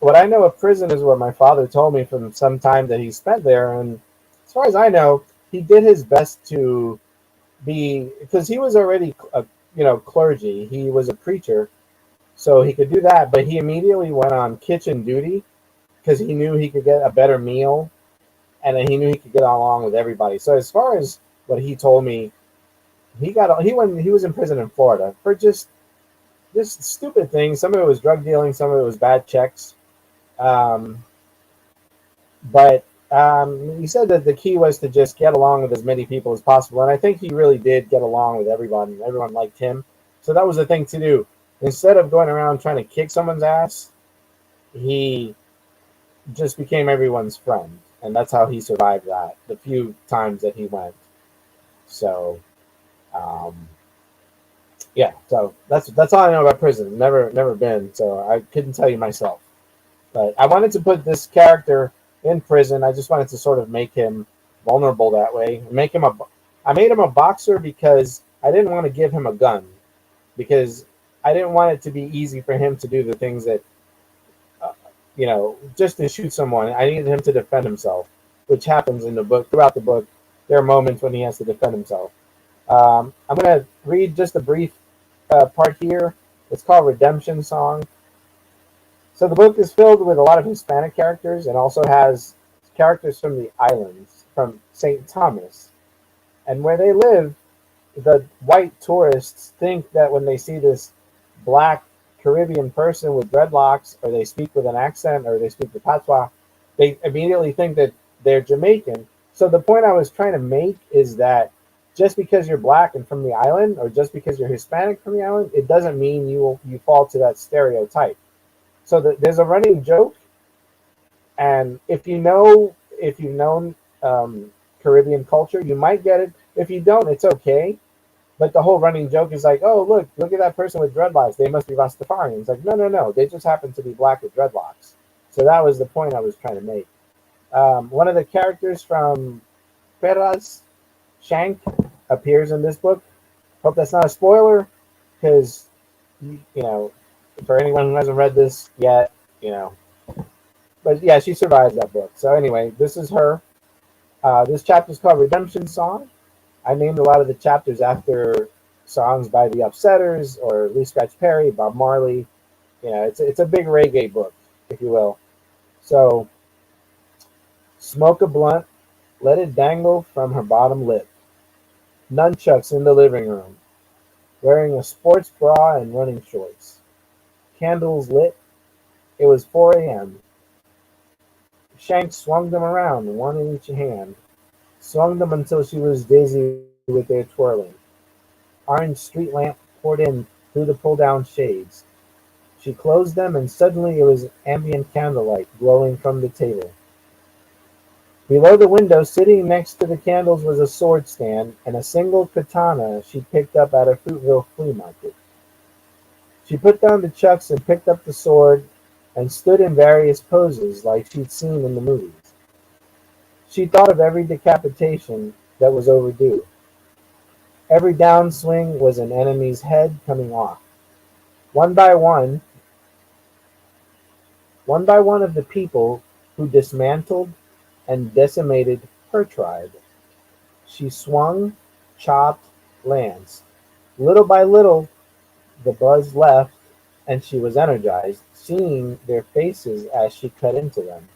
What I know of prison is what my father told me from some time that he spent there, and as far as I know, he did his best to be, because he was already clergy. He was a preacher, so he could do that. But he immediately went on kitchen duty because he knew he could get a better meal, and then he knew he could get along with everybody. So as far as what he told me, he was in prison in Florida for just stupid things. Some of it was drug dealing, some of it was bad checks. But he said that the key was to just get along with as many people as possible, and I think he really did get along with everybody. Everyone liked him, so that was the thing to do. Instead of going around trying to kick someone's ass, he just became everyone's friend, and that's how he survived that the few times that he went. So, yeah. So that's all I know about prison. Never been, so I couldn't tell you myself. But I wanted to put this character in prison. I just wanted to sort of make him vulnerable that way. I made him a boxer because I didn't want to give him a gun, because I didn't want it to be easy for him to do the things that, just to shoot someone. I needed him to defend himself, which happens in the book. Throughout the book, there are moments when he has to defend himself. I'm going to read just a brief part here. It's called Redemption Song. So the book is filled with a lot of Hispanic characters and also has characters from the islands, from St. Thomas. And where they live, the white tourists think that when they see this black Caribbean person with dreadlocks, or they speak with an accent, or they speak the patois, they immediately think that they're Jamaican. So the point I was trying to make is that just because you're black and from the island, or just because you're Hispanic from the island, it doesn't mean you fall to that stereotype. So there's a running joke, and if you've known Caribbean culture, you might get it. If you don't, it's okay. But the whole running joke is like, oh, look at that person with dreadlocks. They must be Rastafarians. Like, no. They just happen to be black with dreadlocks. So that was the point I was trying to make. One of the characters from Perras, Shank, appears in this book. Hope that's not a spoiler, because, for anyone who hasn't read this yet, But yeah, she survives that book. So anyway, this is her. This chapter is called Redemption Song. I named a lot of the chapters after songs by the Upsetters or Lee Scratch Perry, Bob Marley. It's a big reggae book, if you will. So, smoke a blunt, let it dangle from her bottom lip. Nunchucks in the living room, wearing a sports bra and running shorts. Candles lit. It was 4 a.m. Shank swung them around, one in each hand. Swung them until she was dizzy with their twirling. Orange street lamp poured in through the pull-down shades. She closed them, and suddenly it was ambient candlelight glowing from the table. Below the window, sitting next to the candles, was a sword stand and a single katana she picked up at a Fruitville flea market. She put down the chucks and picked up the sword and stood in various poses like she'd seen in the movies. She thought of every decapitation that was overdue. Every downswing was an enemy's head coming off. One by one of the people who dismantled and decimated her tribe. She swung, chopped, lanced. Little by little, the buzz left, and she was energized, seeing their faces as she cut into them.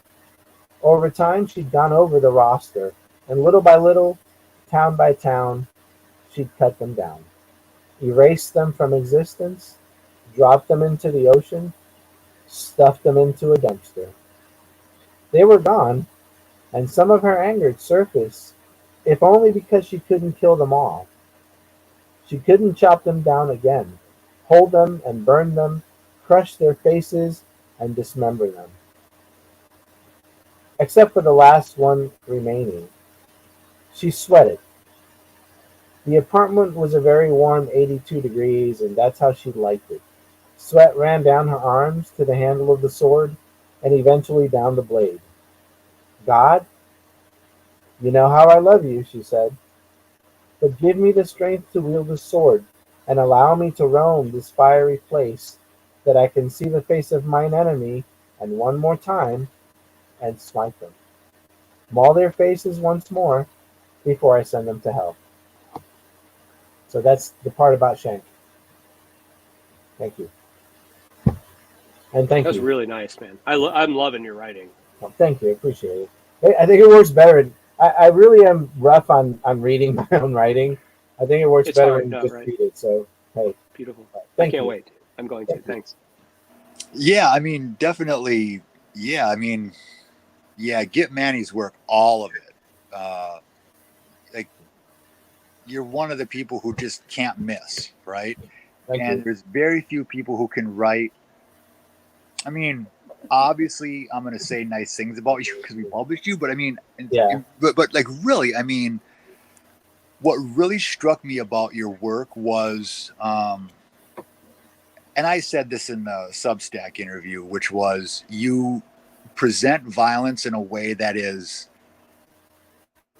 Over time, she'd gone over the roster, and little by little, town by town, she'd cut them down, erased them from existence, dropped them into the ocean, stuffed them into a dumpster. They were gone, and some of her anger surfaced, if only because she couldn't kill them all. She couldn't chop them down again, hold them and burn them, crush their faces and dismember them. Except for the last one remaining. She sweated. The apartment was a very warm 82 degrees, and that's how she liked it. Sweat ran down her arms to the handle of the sword, and eventually down the blade. God, you know how I love you, she said, but give me the strength to wield the sword, and allow me to roam this fiery place, that I can see the face of mine enemy, and one more time, and smite them. Maul their faces once more, before I send them to hell. So that's the part about Shank. Thank you. And thank That's you. really nice, man. I'm loving your writing. Oh, thank you. I appreciate it. I think it works better. I really am rough on reading my own writing. I think it works It's better hard when you enough, just right? read it. So, hey. Beautiful. I Thank can't you. wait. I'm going to. Thanks. Yeah, I mean, definitely. Yeah, get Manny's work, all of it. Like, you're one of the people who just can't miss, right? Thank and you. there's very few people who can write. I mean, obviously, I'm going to say nice things about you because we published you, but I mean, Yeah. but like really, I mean, what really struck me about your work was, and I said this in the Substack interview, which was you present violence in a way that is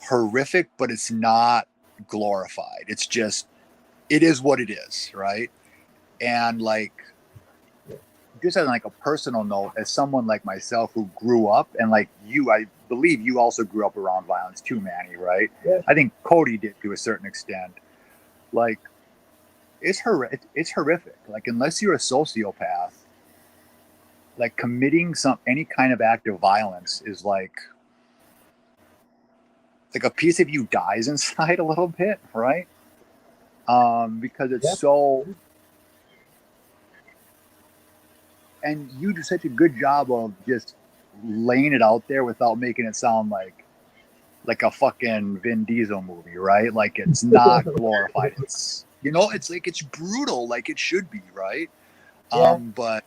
horrific, but it's not glorified. It's just, it is what it is, right? And like, just as like a personal note, as someone like myself who grew up, and like you, I believe you also grew up around violence too, Manny, right? Yeah. I think Cody did to a certain extent. Like, it's horrific. Like, unless you're a sociopath, like committing any kind of act of violence is like a piece of you dies inside a little bit, right? Because it's so, and you do such a good job of just laying it out there without making it sound like a fucking Vin Diesel movie, right? Like, it's not glorified. It's, it's like, it's brutal, like it should be, right? Yeah. But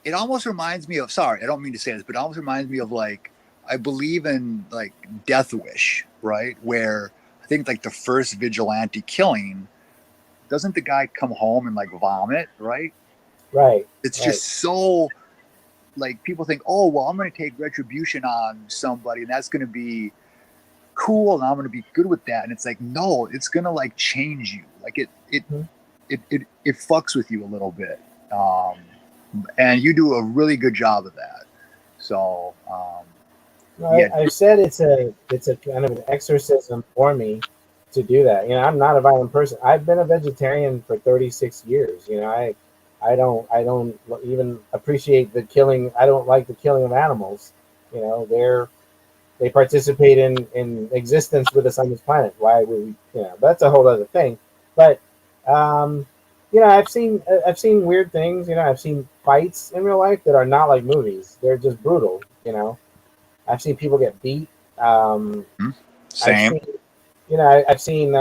it almost reminds me of, sorry, I don't mean to say this, but it almost reminds me of, like, I believe in like Death Wish, right? Where I think like the first vigilante killing, doesn't the guy come home and like vomit, right? Right. It's just so, like, people think, oh, well, I'm going to take retribution on somebody and that's going to be cool and I'm going to be good with that. And it's like, no, it's going to like change you. Like it fucks with you a little bit. And you do a really good job of that. So, I've said it's a kind of an exorcism for me to do that. I'm not a violent person. I've been a vegetarian for 36 years. I don't even appreciate the killing. I don't like the killing of animals. They participate in existence with us on this planet. Why would we? That's a whole other thing. But I've seen weird things. I've seen fights in real life that are not like movies. They're just brutal. I've seen people get beat. Same. I've seen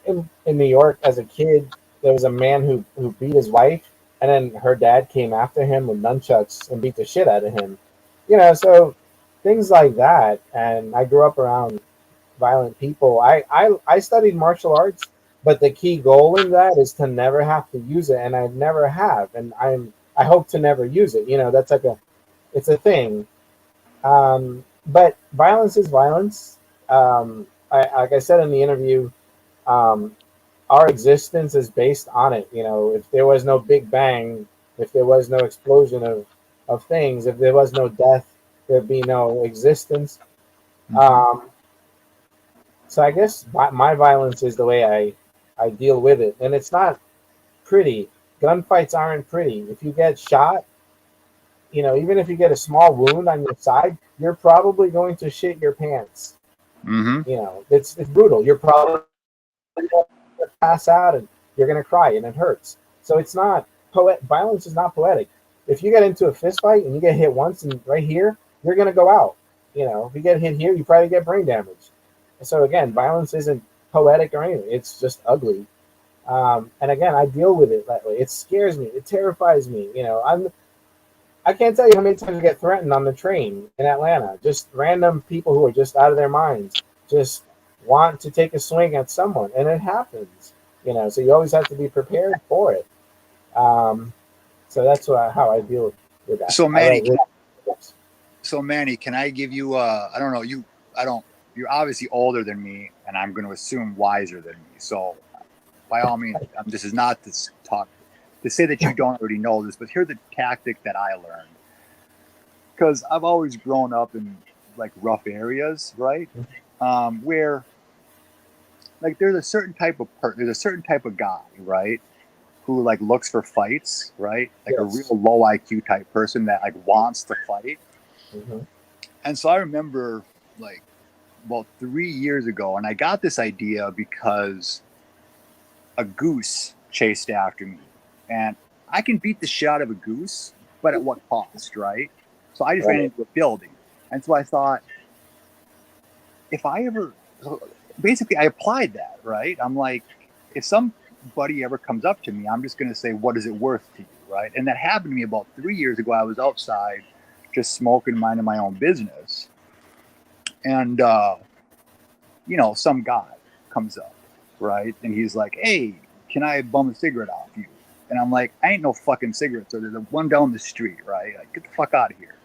in New York as a kid, there was a man who beat his wife, and then her dad came after him with nunchucks and beat the shit out of him. So things like that. And I grew up around violent people. I studied martial arts, but the key goal in that is to never have to use it, and I never have, and I hope to never use it. That's like it's a thing. But violence is violence. Like I said in the interview, our existence is based on it. If there was no Big Bang, if there was no explosion of things, if there was no death, there'd be no existence. So I guess my violence is the way I deal with it. And it's not pretty. Gunfights aren't pretty. If you get shot, even if you get a small wound on your side, you're probably going to shit your pants. It's brutal. You're probably going to pass out and you're going to cry and it hurts. So it's not violence is not poetic. If you get into a fist fight and you get hit once and right here, you're going to go out. If you get hit here, you probably get brain damage. So again, violence isn't poetic or anything. It's just ugly. And again, I deal with it that way. It scares me. It terrifies me. I can't tell you how many times I get threatened on the train in Atlanta. Just random people who are just out of their minds, just want to take a swing at someone, and it happens. So you always have to be prepared for it. So that's how I deal with that. So Manny, can I give you? I don't know. You're obviously older than me, and I'm going to assume wiser than me. So, by all means, this is not this talk to say that you don't already know this, but here's the tactic that I learned. Because I've always grown up in like rough areas, right? Where like there's a certain type of guy, right, who like looks for fights, right? Like a real low IQ type person that like wants to fight. And so I remember like about 3 years ago, and I got this idea because a goose chased after me, and I can beat the shit out of a goose, but at what cost, right? So I just ran into a building, and so I thought, basically I applied that, right? I'm like, if somebody ever comes up to me, I'm just going to say, what is it worth to you, right? And that happened to me about 3 years ago. I was outside just smoking, minding my own business, and some guy comes up, right? And he's like, hey, can I bum a cigarette off you? And I'm like, I ain't no fucking cigarette. So there's one down the street, right? Like, get the fuck out of here.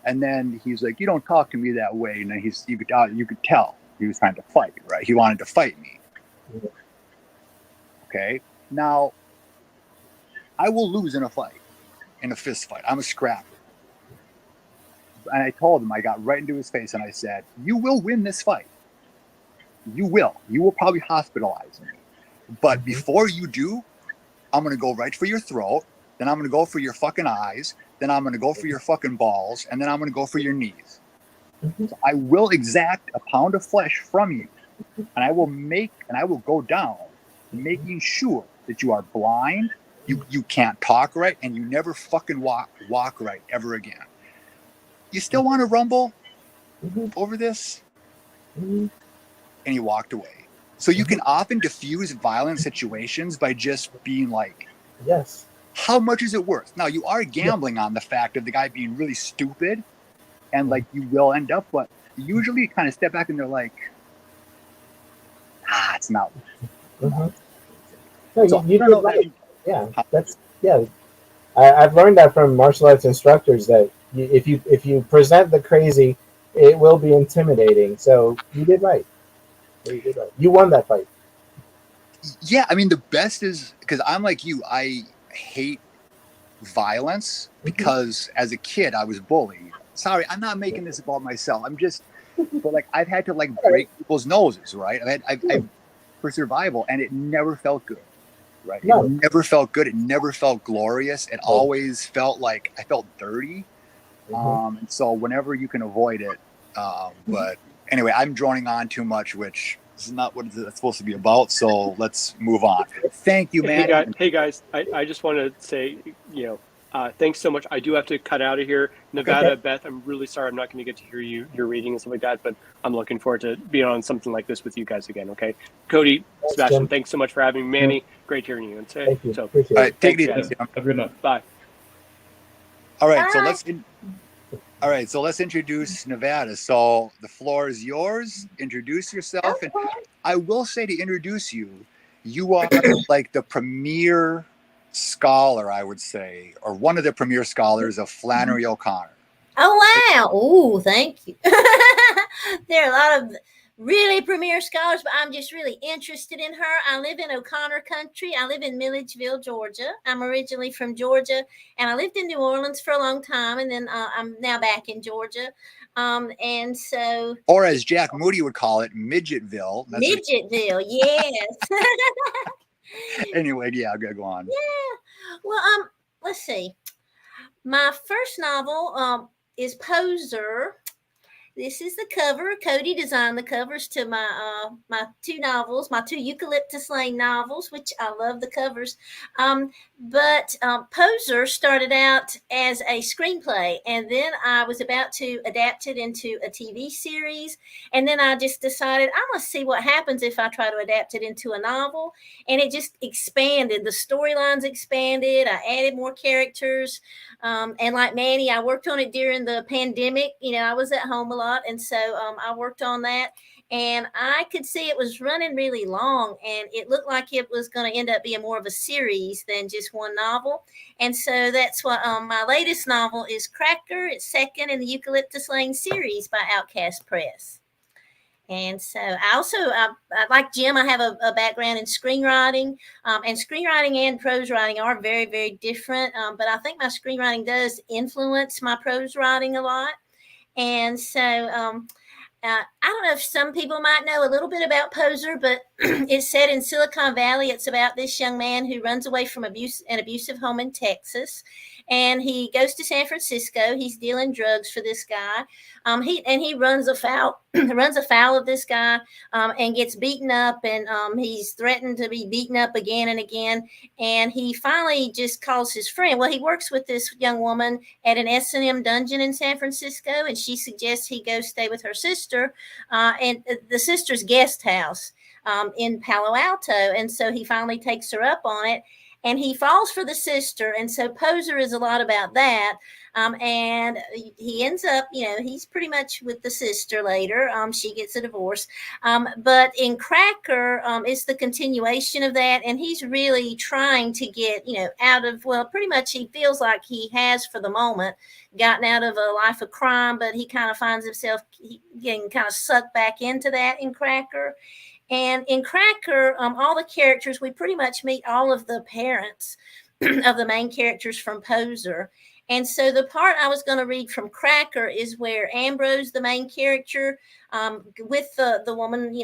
And then he's like, you don't talk to me that way. And then you could tell he was trying to fight, right? He wanted to fight me. Okay. Now, I will lose in a fist fight. I'm a scrapper. And I told him, I got right into his face and I said, you will win this fight. You will probably hospitalize me. But before you do, I'm going to go right for your throat. Then I'm going to go for your fucking eyes. Then I'm going to go for your fucking balls. And then I'm going to go for your knees. So I will exact a pound of flesh from you. And I will go down making sure that you are blind, you can't talk right, and you never fucking walk right ever again. You still want to rumble over this? And he walked away. So you can often diffuse violent situations by just being like, yes, how much is it worth? Now, you are gambling on the fact of the guy being really stupid, and like you will end up, but usually kind of step back and they're like, it's not. no, So, you did right. Yeah, I've learned that from martial arts instructors that if you present the crazy, it will be intimidating. So you did right. You won that fight. Yeah, I mean, the best is because I'm like you. I hate violence because as a kid I was bullied. Sorry, I'm not making this about myself. I'm just, but like I've had to like break people's noses, right? I've for survival, and it never felt good, right? No. It never felt good. It never felt glorious. It always felt like I felt dirty. And so whenever you can avoid it, but anyway, I'm droning on too much, which is not what it's supposed to be about. So let's move on. Thank you, man. Hey guys, I just want to say, thanks so much. I do have to cut out of here. Nevada, Beth, I'm really sorry I'm not going to get to hear your reading and stuff like that, but I'm looking forward to being on something like this with you guys again, okay? Cody, Sebastian, thanks so much for having me. Manny, great hearing you. Thank you. So, all right, take it easy. Have a good night. Bye. All right, so let's introduce Nevada. So the floor is yours. Introduce yourself. And I will say, to introduce you, you are like the premier scholar, I would say, or one of the premier scholars of Flannery O'Connor. Oh, wow. Oh, thank you. There are a lot of really premier scholars, but I'm just really interested in her. I live in O'Connor country. I live in Milledgeville, Georgia. I'm originally from Georgia, and I lived in New Orleans for a long time, and then I'm now back in Georgia. And so, or as Jack Moody would call it, Midgetville. Midgetville, yes. Anyway, yeah, go on. Yeah. Well, let's see. My first novel is Poser. This is the cover. Cody designed the covers to my my two novels, my two Eucalyptus Lane novels, which I love the covers. But Poser started out as a screenplay, and then I was about to adapt it into a TV series. And then I just decided I must see what happens if I try to adapt it into a novel. And it just expanded. The storylines expanded. I added more characters. And like Manny, I worked on it during the pandemic. I was at home a lot. And so I worked on that. And I could see it was running really long. And it looked like it was going to end up being more of a series than just one novel. And so that's what my latest novel is, Cracker. It's second in the Eucalyptus Lane series by Outcast Press. And so I also, like Jim, I have a background in screenwriting, and screenwriting and prose writing are very, very different. But I think my screenwriting does influence my prose writing a lot. And so I don't know if some people might know a little bit about Poser, but it's set in Silicon Valley. It's about this young man who runs away from an abusive home in Texas. And he goes to San Francisco. He's dealing drugs for this guy. He runs afoul of this guy and gets beaten up. And he's threatened to be beaten up again and again. And he finally just calls his friend. Well, he works with this young woman at an S&M dungeon in San Francisco, and she suggests he go stay with her sister and the sister's guest house in Palo Alto. And so he finally takes her up on it. And he falls for the sister. And so Poser is a lot about that. And he ends up, he's pretty much with the sister later. She gets a divorce. But in Cracker, it's the continuation of that. And he's really trying to get, out of, pretty much he feels like he has for the moment gotten out of a life of crime, but he kind of finds himself getting kind of sucked back into that in Cracker. And in Cracker, all the characters, we pretty much meet all of the parents of the main characters from Poser. And so the part I was going to read from Cracker is where Ambrose, the main character, with the woman,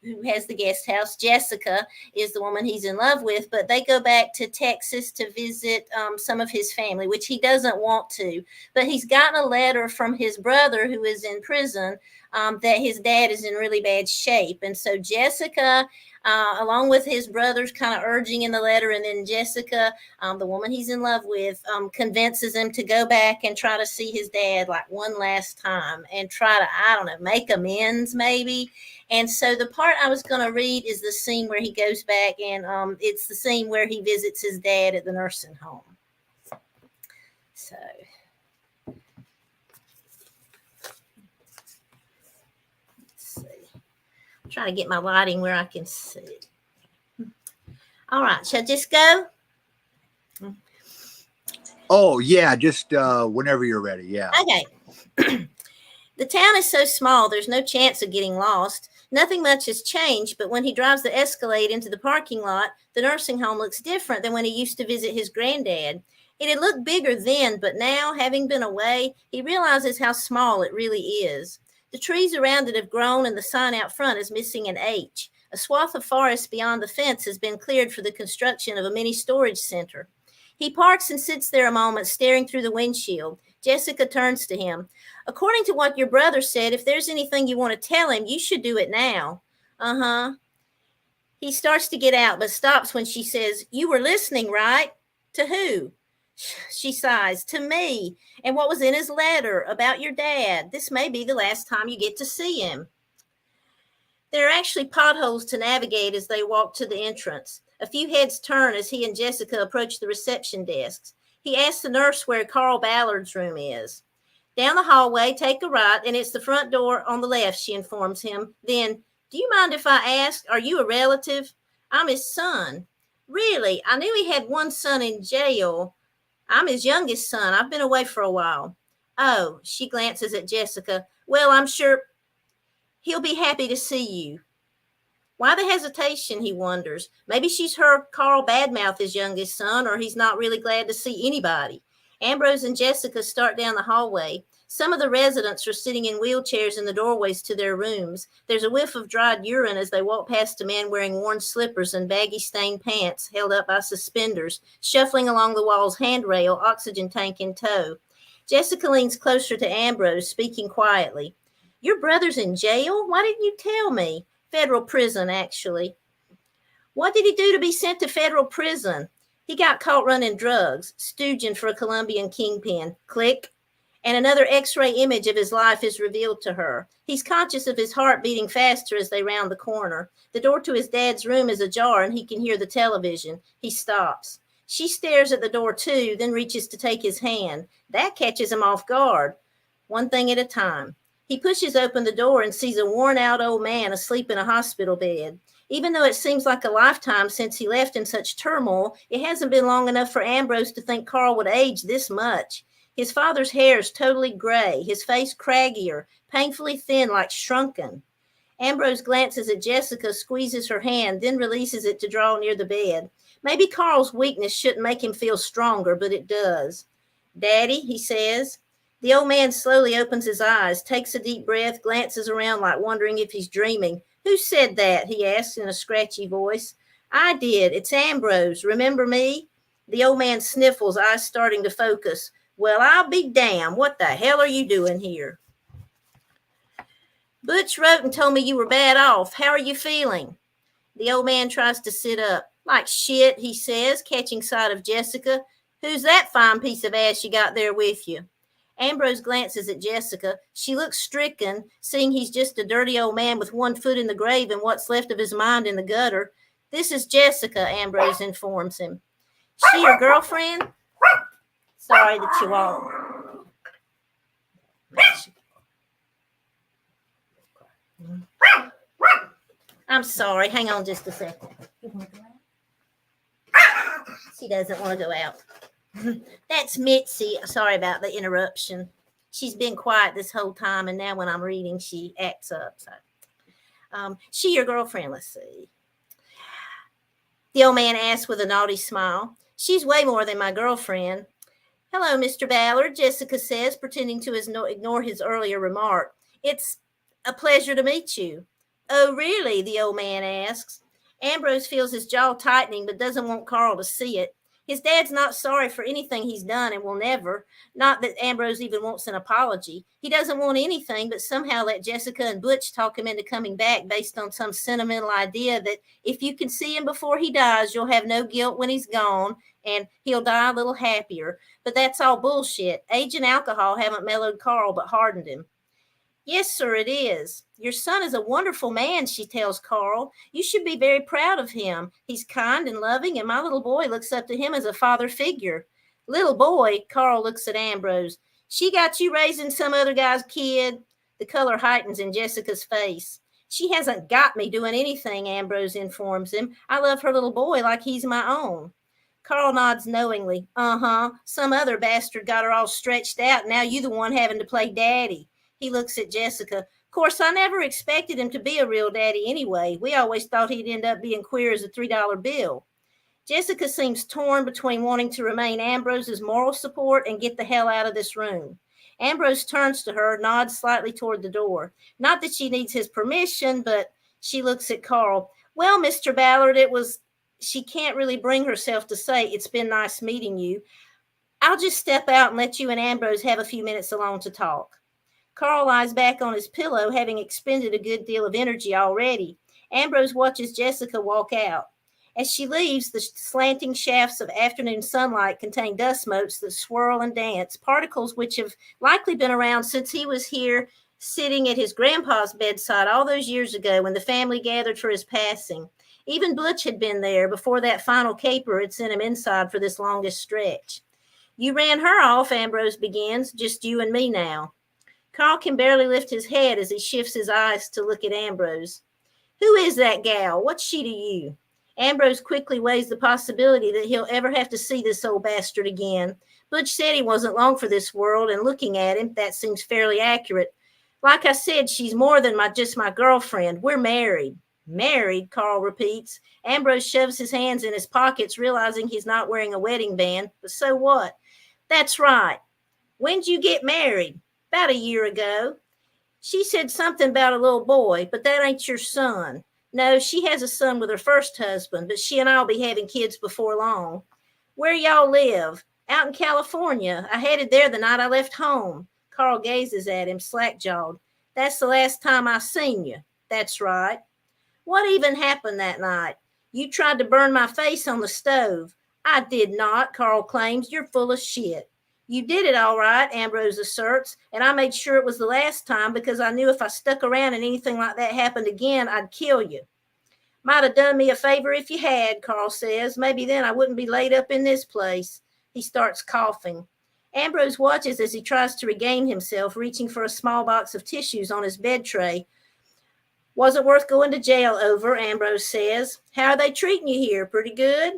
who has the guest house, Jessica is the woman he's in love with, but they go back to Texas to visit some of his family, which he doesn't want to. But he's gotten a letter from his brother who is in prison that his dad is in really bad shape. And so Jessica, along with his brothers kind of urging in the letter, and then Jessica, the woman he's in love with, convinces him to go back and try to see his dad like one last time and try to, I don't know, make amends maybe. And so the part I was going to read is the scene where he goes back, and it's the scene where he visits his dad at the nursing home. So... try to get my lighting where I can see it. All right, shall I just go? Oh, yeah, just whenever you're ready, yeah. Okay. The town is so small, there's no chance of getting lost. Nothing much has changed, but when he drives the Escalade into the parking lot, the nursing home looks different than when he used to visit his granddad. It had looked bigger then, but now, having been away, he realizes how small it really is. The trees around it have grown, and the sign out front is missing an H. A swath of forest beyond the fence has been cleared for the construction of a mini storage center. He parks and sits there a moment, staring through the windshield. Jessica turns to him. According to what your brother said, if there's anything you want to tell him, you should do it now. Uh-huh. He starts to get out, but stops when she says, you were listening, right? To who? She sighs. To me. And what was in his letter about your dad. This may be the last time you get to see him. There are actually potholes to navigate as they walk to the entrance. A few heads turn as he and Jessica approach the reception desks. He asks the nurse where Carl Ballard's room is. Down the hallway, take a right, and it's the front door on the left, she informs him. Then, do you mind if I ask, are you a relative? I'm his son. Really? I knew he had one son in jail. I'm his youngest son. I've been away for a while. Oh, she glances at Jessica. Well, I'm sure he'll be happy to see you. Why the hesitation, he wonders. Maybe she's heard Carl badmouth his youngest son, or he's not really glad to see anybody. Ambrose and Jessica start down the hallway. Some of the residents are sitting in wheelchairs in the doorways to their rooms. There's a whiff of dried urine as they walk past a man wearing worn slippers and baggy stained pants held up by suspenders, shuffling along the wall's handrail, oxygen tank in tow. Jessica leans closer to Ambrose, speaking quietly. Your brother's in jail? Why didn't you tell me? Federal prison, actually. What did he do to be sent to federal prison? He got caught running drugs, stooging for a Colombian kingpin. Click. And another x-ray image of his life is revealed to her. He's conscious of his heart beating faster as they round the corner. The door to his dad's room is ajar, and he can hear the television. He stops. She stares at the door too, then reaches to take his hand. That catches him off guard. One thing at a time. He pushes open the door and sees a worn-out old man asleep in a hospital bed. Even though it seems like a lifetime since he left in such turmoil, it hasn't been long enough for Ambrose to think Carl would age this much. His father's hair is totally gray, his face craggier, painfully thin like shrunken. Ambrose glances at Jessica, squeezes her hand, then releases it to draw near the bed. Maybe Carl's weakness shouldn't make him feel stronger, but it does. Daddy, he says. The old man slowly opens his eyes, takes a deep breath, glances around like wondering if he's dreaming. Who said that? He asks in a scratchy voice. I did. It's Ambrose. Remember me? The old man sniffles, eyes starting to focus. Well, I'll be damned. What the hell are you doing here? Butch wrote and told me you were bad off. How are you feeling? The old man tries to sit up. Like shit, he says, catching sight of Jessica. Who's that fine piece of ass you got there with you? Ambrose glances at Jessica. She looks stricken, seeing he's just a dirty old man with one foot in the grave and what's left of his mind in the gutter. This is Jessica, Ambrose informs him. She your girlfriend? Sorry, the chihuahua. I'm sorry. Hang on just a second. You want to go out? She doesn't want to go out. That's Mitzi. Sorry about the interruption. She's been quiet this whole time, and now when I'm reading, she acts up. So, she your girlfriend? Let's see. The old man asked with a naughty smile. She's way more than my girlfriend. Hello, Mr. Ballard, Jessica says, pretending to ignore his earlier remark. It's a pleasure to meet you. Oh, really? The old man asks. Ambrose feels his jaw tightening but doesn't want Carl to see it. His dad's not sorry for anything he's done and will never. Not that Ambrose even wants an apology. He doesn't want anything but somehow let Jessica and Butch talk him into coming back based on some sentimental idea that if you can see him before he dies, you'll have no guilt when he's gone and he'll die a little happier. But that's all bullshit. Age and alcohol haven't mellowed Carl but hardened him. Yes, sir, it is. Your son is a wonderful man, she tells Carl. You should be very proud of him. He's kind and loving, and my little boy looks up to him as a father figure. Little boy, Carl looks at Ambrose. She got you raising some other guy's kid? The color heightens in Jessica's face. She hasn't got me doing anything, Ambrose informs him. I love her little boy like he's my own. Carl nods knowingly. Some other bastard got her all stretched out, and now you the one having to play daddy. He looks at Jessica. Of course, I never expected him to be a real daddy anyway. We always thought he'd end up being queer as a $3 bill. Jessica seems torn between wanting to remain Ambrose's moral support and get the hell out of this room. Ambrose turns to her, nods slightly toward the door. Not that she needs his permission, but she looks at Carl. Well, Mr. Ballard, she can't really bring herself to say, it's been nice meeting you. I'll just step out and let you and Ambrose have a few minutes alone to talk. Carl lies back on his pillow, having expended a good deal of energy already. Ambrose watches Jessica walk out. As she leaves, the slanting shafts of afternoon sunlight contain dust motes that swirl and dance, particles which have likely been around since he was here sitting at his grandpa's bedside all those years ago when the family gathered for his passing. Even Butch had been there before that final caper had sent him inside for this longest stretch. You ran her off, Ambrose begins, just you and me now. Carl can barely lift his head as he shifts his eyes to look at Ambrose. Who is that gal? What's she to you? Ambrose quickly weighs the possibility that he'll ever have to see this old bastard again. Butch said he wasn't long for this world, and looking at him, that seems fairly accurate. Like I said, she's more than just my girlfriend. We're married. Married, Carl repeats. Ambrose shoves his hands in his pockets, realizing he's not wearing a wedding band. But so what? That's right. When'd you get married? About a year ago. She said something about a little boy, but that ain't your son. No, she has a son with her first husband, but she and I'll be having kids before long. Where y'all live? Out in California. I headed there the night I left home. Carl gazes at him, slack-jawed. That's the last time I seen you. That's right. What even happened that night? You tried to burn my face on the stove. I did not, Carl claims. You're full of shit. You did it all right, Ambrose asserts, and I made sure it was the last time because I knew if I stuck around and anything like that happened again, I'd kill you. Might have done me a favor if you had, Carl says. Maybe then I wouldn't be laid up in this place. He starts coughing. Ambrose watches as he tries to regain himself, reaching for a small box of tissues on his bed tray. Wasn't worth going to jail over, Ambrose says. How are they treating you here? Pretty good?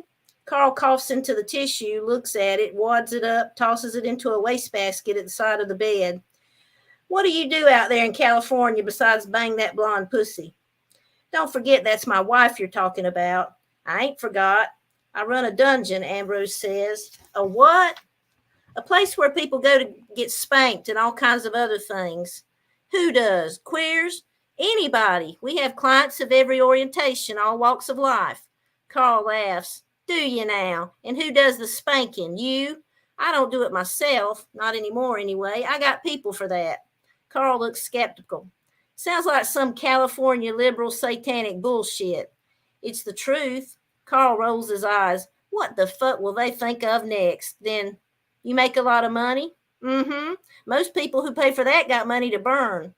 Carl coughs into the tissue, looks at it, wads it up, tosses it into a wastebasket at the side of the bed. What do you do out there in California besides bang that blonde pussy? Don't forget that's my wife you're talking about. I ain't forgot. I run a dungeon, Ambrose says. A what? A place where people go to get spanked and all kinds of other things. Who does? Queers? Anybody. We have clients of every orientation, all walks of life. Carl laughs. Do you now? And who does the spanking? You? I don't do it myself. Not anymore, anyway. I got people for that. Carl looks skeptical. Sounds like some California liberal satanic bullshit. It's the truth. Carl rolls his eyes. What the fuck will they think of next? Then, you make a lot of money? Mm-hmm. Most people who pay for that got money to burn.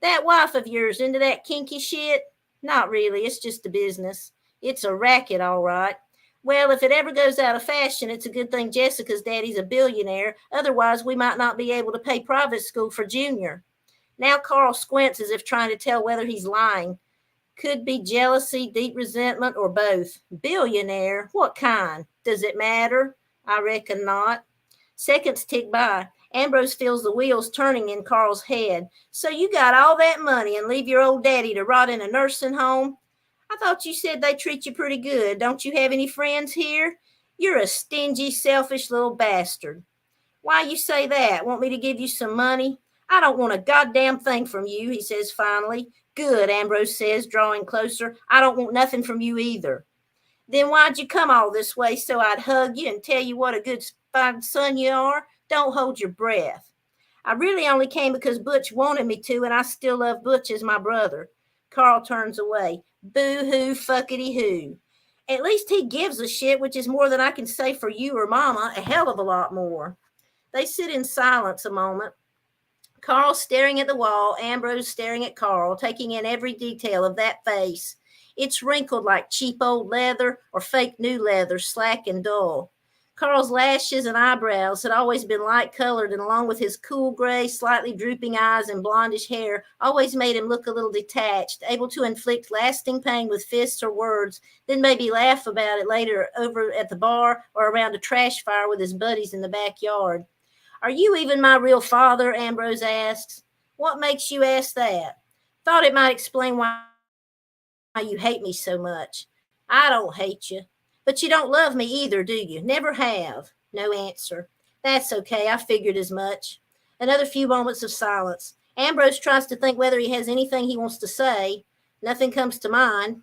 That wife of yours into that kinky shit? Not really. It's just a business. It's a racket, all right. Well, if it ever goes out of fashion, it's a good thing Jessica's daddy's a billionaire. Otherwise, we might not be able to pay private school for Junior. Now Carl squints as if trying to tell whether he's lying. Could be jealousy, deep resentment, or both. Billionaire? What kind? Does it matter? I reckon not. Seconds tick by. Ambrose feels the wheels turning in Carl's head. So you got all that money and leave your old daddy to rot in a nursing home? I thought you said they treat you pretty good. Don't you have any friends here? You're a stingy, selfish little bastard. Why you say that? Want me to give you some money? I don't want a goddamn thing from you, he says finally. Good, Ambrose says, drawing closer. I don't want nothing from you either. Then why'd you come all this way so I'd hug you and tell you what a good fine son you are? Don't hold your breath. I really only came because Butch wanted me to, and I still love Butch as my brother. Carl turns away. Boo-hoo, fuckity-hoo. At least he gives a shit, which is more than I can say for you or Mama, a hell of a lot more. They sit in silence a moment. Carl staring at the wall, Ambrose staring at Carl, taking in every detail of that face. It's wrinkled like cheap old leather or fake new leather, slack and dull. Carl's lashes and eyebrows had always been light colored, and along with his cool gray, slightly drooping eyes and blondish hair, always made him look a little detached, able to inflict lasting pain with fists or words, then maybe laugh about it later over at the bar or around a trash fire with his buddies in the backyard. Are you even my real father? Ambrose asks. What makes you ask that? Thought it might explain why you hate me so much. I don't hate you. But you don't love me either, do you? Never have. No answer. That's okay. I figured as much. Another few moments of silence. Ambrose tries to think whether he has anything he wants to say. Nothing comes to mind.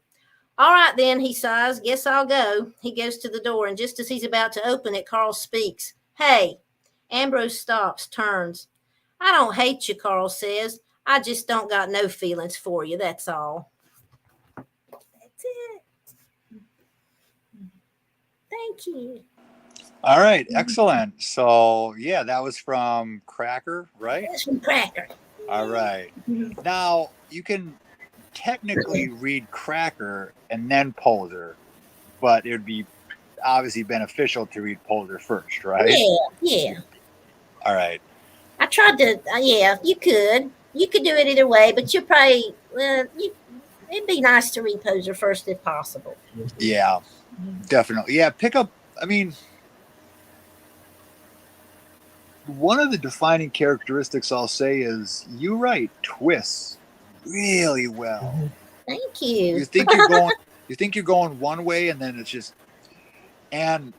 All right, then, he sighs. Guess I'll go. He goes to the door, and just as he's about to open it, Carl speaks. Hey. Ambrose stops, turns. I don't hate you, Carl says. I just don't got no feelings for you, that's all. That's it. Thank you. All right, excellent. So, yeah, that was from Cracker, right? That's from Cracker. All right. Now, you can technically read Cracker and then Poser, but it would be obviously beneficial to read Poser first, right? Yeah. All right. I tried to, yeah, you could. You could do it either way, but you're probably, it'd be nice to read Poser first if possible. Yeah, definitely. Yeah, pick up, I mean, one of the defining characteristics I'll say is you write twists really well. Thank you. You think you're going one way, and then it's just, and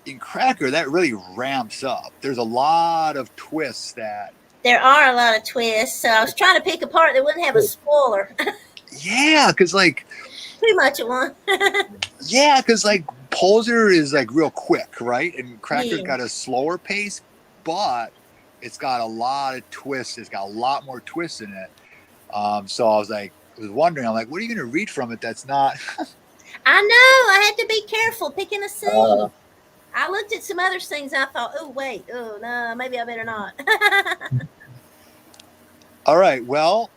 in Cracker that really ramps up. There's a lot of twists that. There are a lot of twists, so I was trying to pick a part that wouldn't have a spoiler. Yeah, because like too much at once. Yeah, because like Poser is like real quick, right? And Cracker's got a slower pace, but it's got a lot of twists. It's got a lot more twists in it. So I was wondering, I'm like, what are you going to read from it that's not? I know. I had to be careful picking a scene. I looked at some other things. I thought, oh, wait. Oh, no, maybe I better not. All right. Well,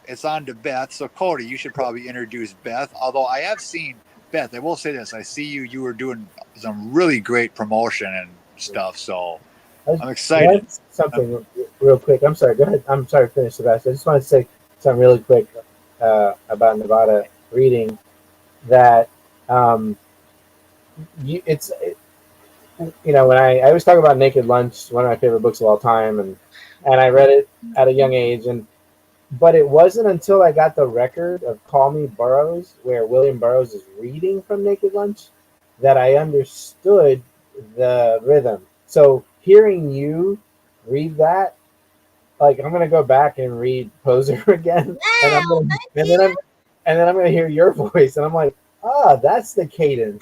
it's on to Beth. So, Cody, you should probably introduce Beth. Although I have seen Beth, I will say this. I see you were doing some really great promotion and stuff. So I'm excited. Something real quick. I'm sorry. Go ahead. I'm sorry to finish, Sebastian. I just want to say something really quick about Nevada reading that when I always talk about Naked Lunch, one of my favorite books of all time, and I read it at a young age, but it wasn't until I got the record of Call Me Burroughs, where William Burroughs is reading from Naked Lunch, that I understood the rhythm. So hearing you read that, like, I'm gonna go back and read Poser again, and then I'm gonna hear your voice, and I'm like, that's the cadence.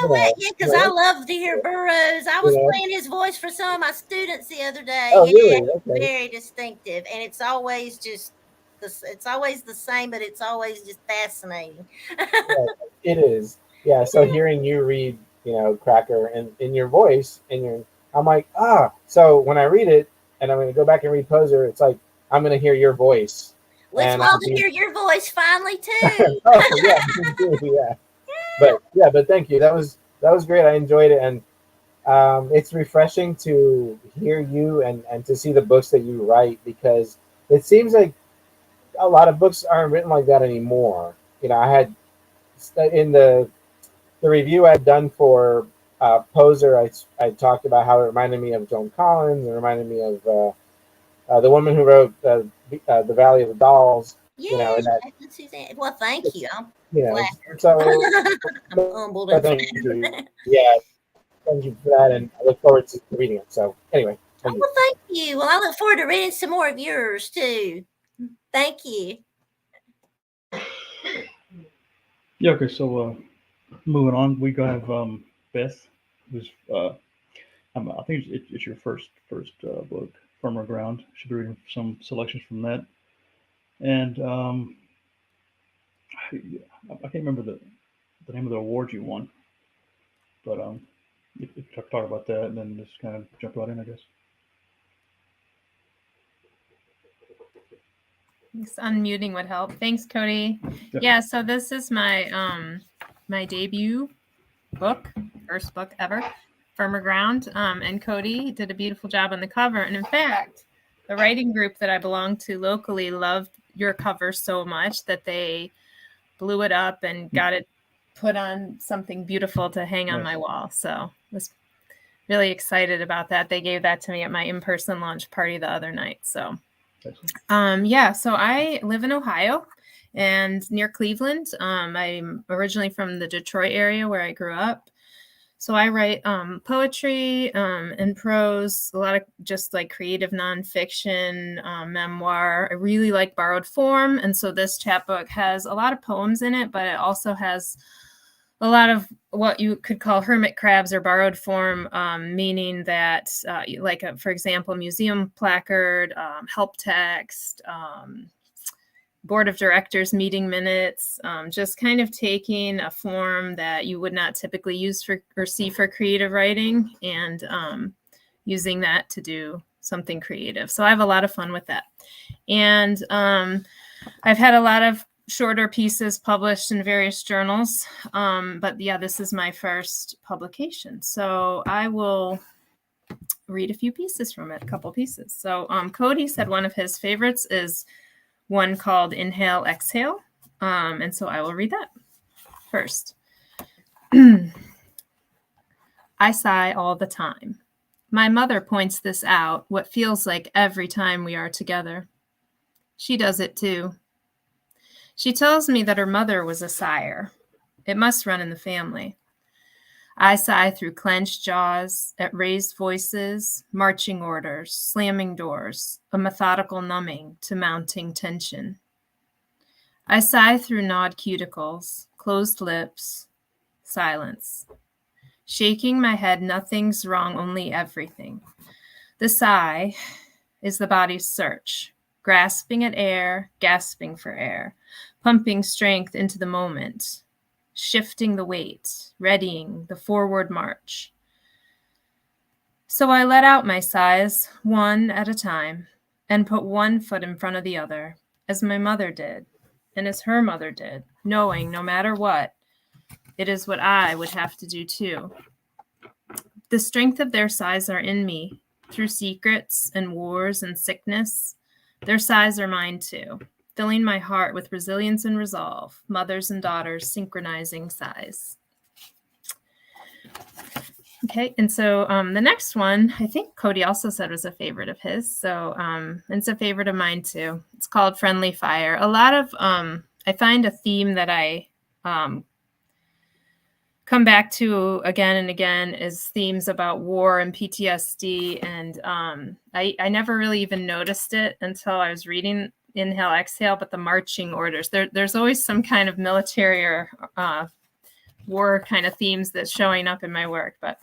Because I love to hear Burroughs. I was playing his voice for some of my students the other day. Oh, really? Okay. Very distinctive, and it's always just it's always the same, but it's always just fascinating. Yeah, it is. Yeah. So hearing you read, Cracker, and in your voice, I'm like, So when I read it, and I'm going to go back and read Poser, it's like I'm going to hear your voice. Let's all hear your voice finally too. Yeah. But thank you. That was great. I enjoyed it, and it's refreshing to hear you and to see the books that you write, because it seems like a lot of books aren't written like that anymore. I had in the review I'd done for Poser, I talked about how it reminded me of Joan Collins. It reminded me of the woman who wrote the Valley of the Dolls. Yeah, well, thank you. So I'm humbled. thank you. Yeah, thank you for that, and I look forward to reading it. So anyway, thank you. Well, thank you. Well, I look forward to reading some more of yours too. Thank you. Yeah. Okay. So moving on, we have Beth, who's I think it's your first book, Firmer Ground. She'll be reading some selections from that, and I can't remember the name of the award you won, but if you talk about that, and then just kind of jump right in, I guess. Thanks. Unmuting would help. Thanks, Cody. Yep. Yeah, so this is my my debut book, first book ever, Firmer Ground. And Cody did a beautiful job on the cover. And in fact, the writing group that I belong to locally loved your cover so much that they blew it up and got it put on something beautiful to hang on my wall. So I was really excited about that. They gave that to me at my in-person launch party the other night. So yeah, so I live in Ohio and near Cleveland. I'm originally from the Detroit area where I grew up. So I write poetry and prose, a lot of just like creative nonfiction, memoir. I really like borrowed form. And so this chapbook has a lot of poems in it, but it also has a lot of what you could call hermit crabs or borrowed form, meaning that, for example, museum placard, help text, board of directors meeting minutes, just kind of taking a form that you would not typically use for or see for creative writing and using that to do something creative. So I have a lot of fun with that. And I've had a lot of shorter pieces published in various journals. But yeah, this is my first publication. So I will read a few pieces from it, a couple pieces. So Cody said one of his favorites is one called Inhale, Exhale. And so I will read that first. I sigh all the time. My mother points this out, what feels like every time we are together. She does it too. She tells me that her mother was a sire. It must run in the family. I sigh through clenched jaws, at raised voices, marching orders, slamming doors, a methodical numbing to mounting tension. I sigh through gnawed cuticles, closed lips, silence. Shaking my head, nothing's wrong, only everything. The sigh is the body's search, grasping at air, gasping for air, pumping strength into the moment, shifting the weight, readying the forward march. So I let out my sighs, one at a time, and put one foot in front of the other, as my mother did, and as her mother did, knowing no matter what, it is what I would have to do too. The strength of their sighs are in me, through secrets and wars and sickness. Their sighs are mine too, filling my heart with resilience and resolve, mothers and daughters synchronizing sighs. Okay, and so the next one, I think Cody also said was a favorite of his, so it's a favorite of mine too. It's called Friendly Fire. A lot of, I find a theme that I come back to again and again is themes about war and PTSD, and I never really even noticed it until I was reading Inhale, Exhale, but the marching orders, there's always some kind of military or war kind of themes that's showing up in my work. But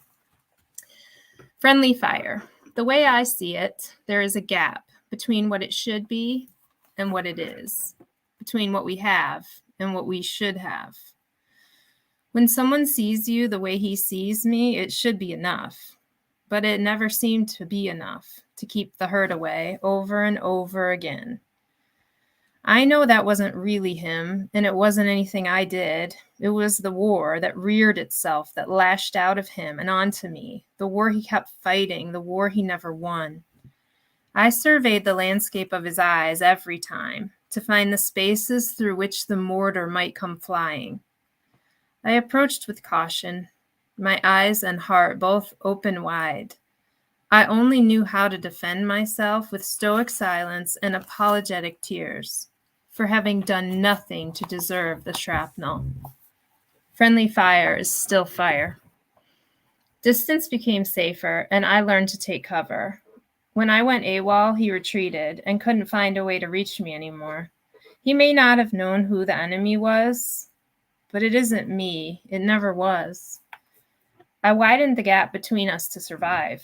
Friendly Fire, the way I see it, there is a gap between what it should be and what it is, between what we have and what we should have. When someone sees you the way he sees me, it should be enough, but it never seemed to be enough to keep the hurt away over and over again. I know that wasn't really him, and it wasn't anything I did. It was the war that reared itself, that lashed out of him and onto me, the war he kept fighting, the war he never won. I surveyed the landscape of his eyes every time to find the spaces through which the mortar might come flying. I approached with caution, my eyes and heart both open wide. I only knew how to defend myself with stoic silence and apologetic tears for having done nothing to deserve the shrapnel. Friendly fire is still fire. Distance became safer, and I learned to take cover. When I went AWOL, he retreated and couldn't find a way to reach me anymore. He may not have known who the enemy was, but it isn't me. It never was. I widened the gap between us to survive.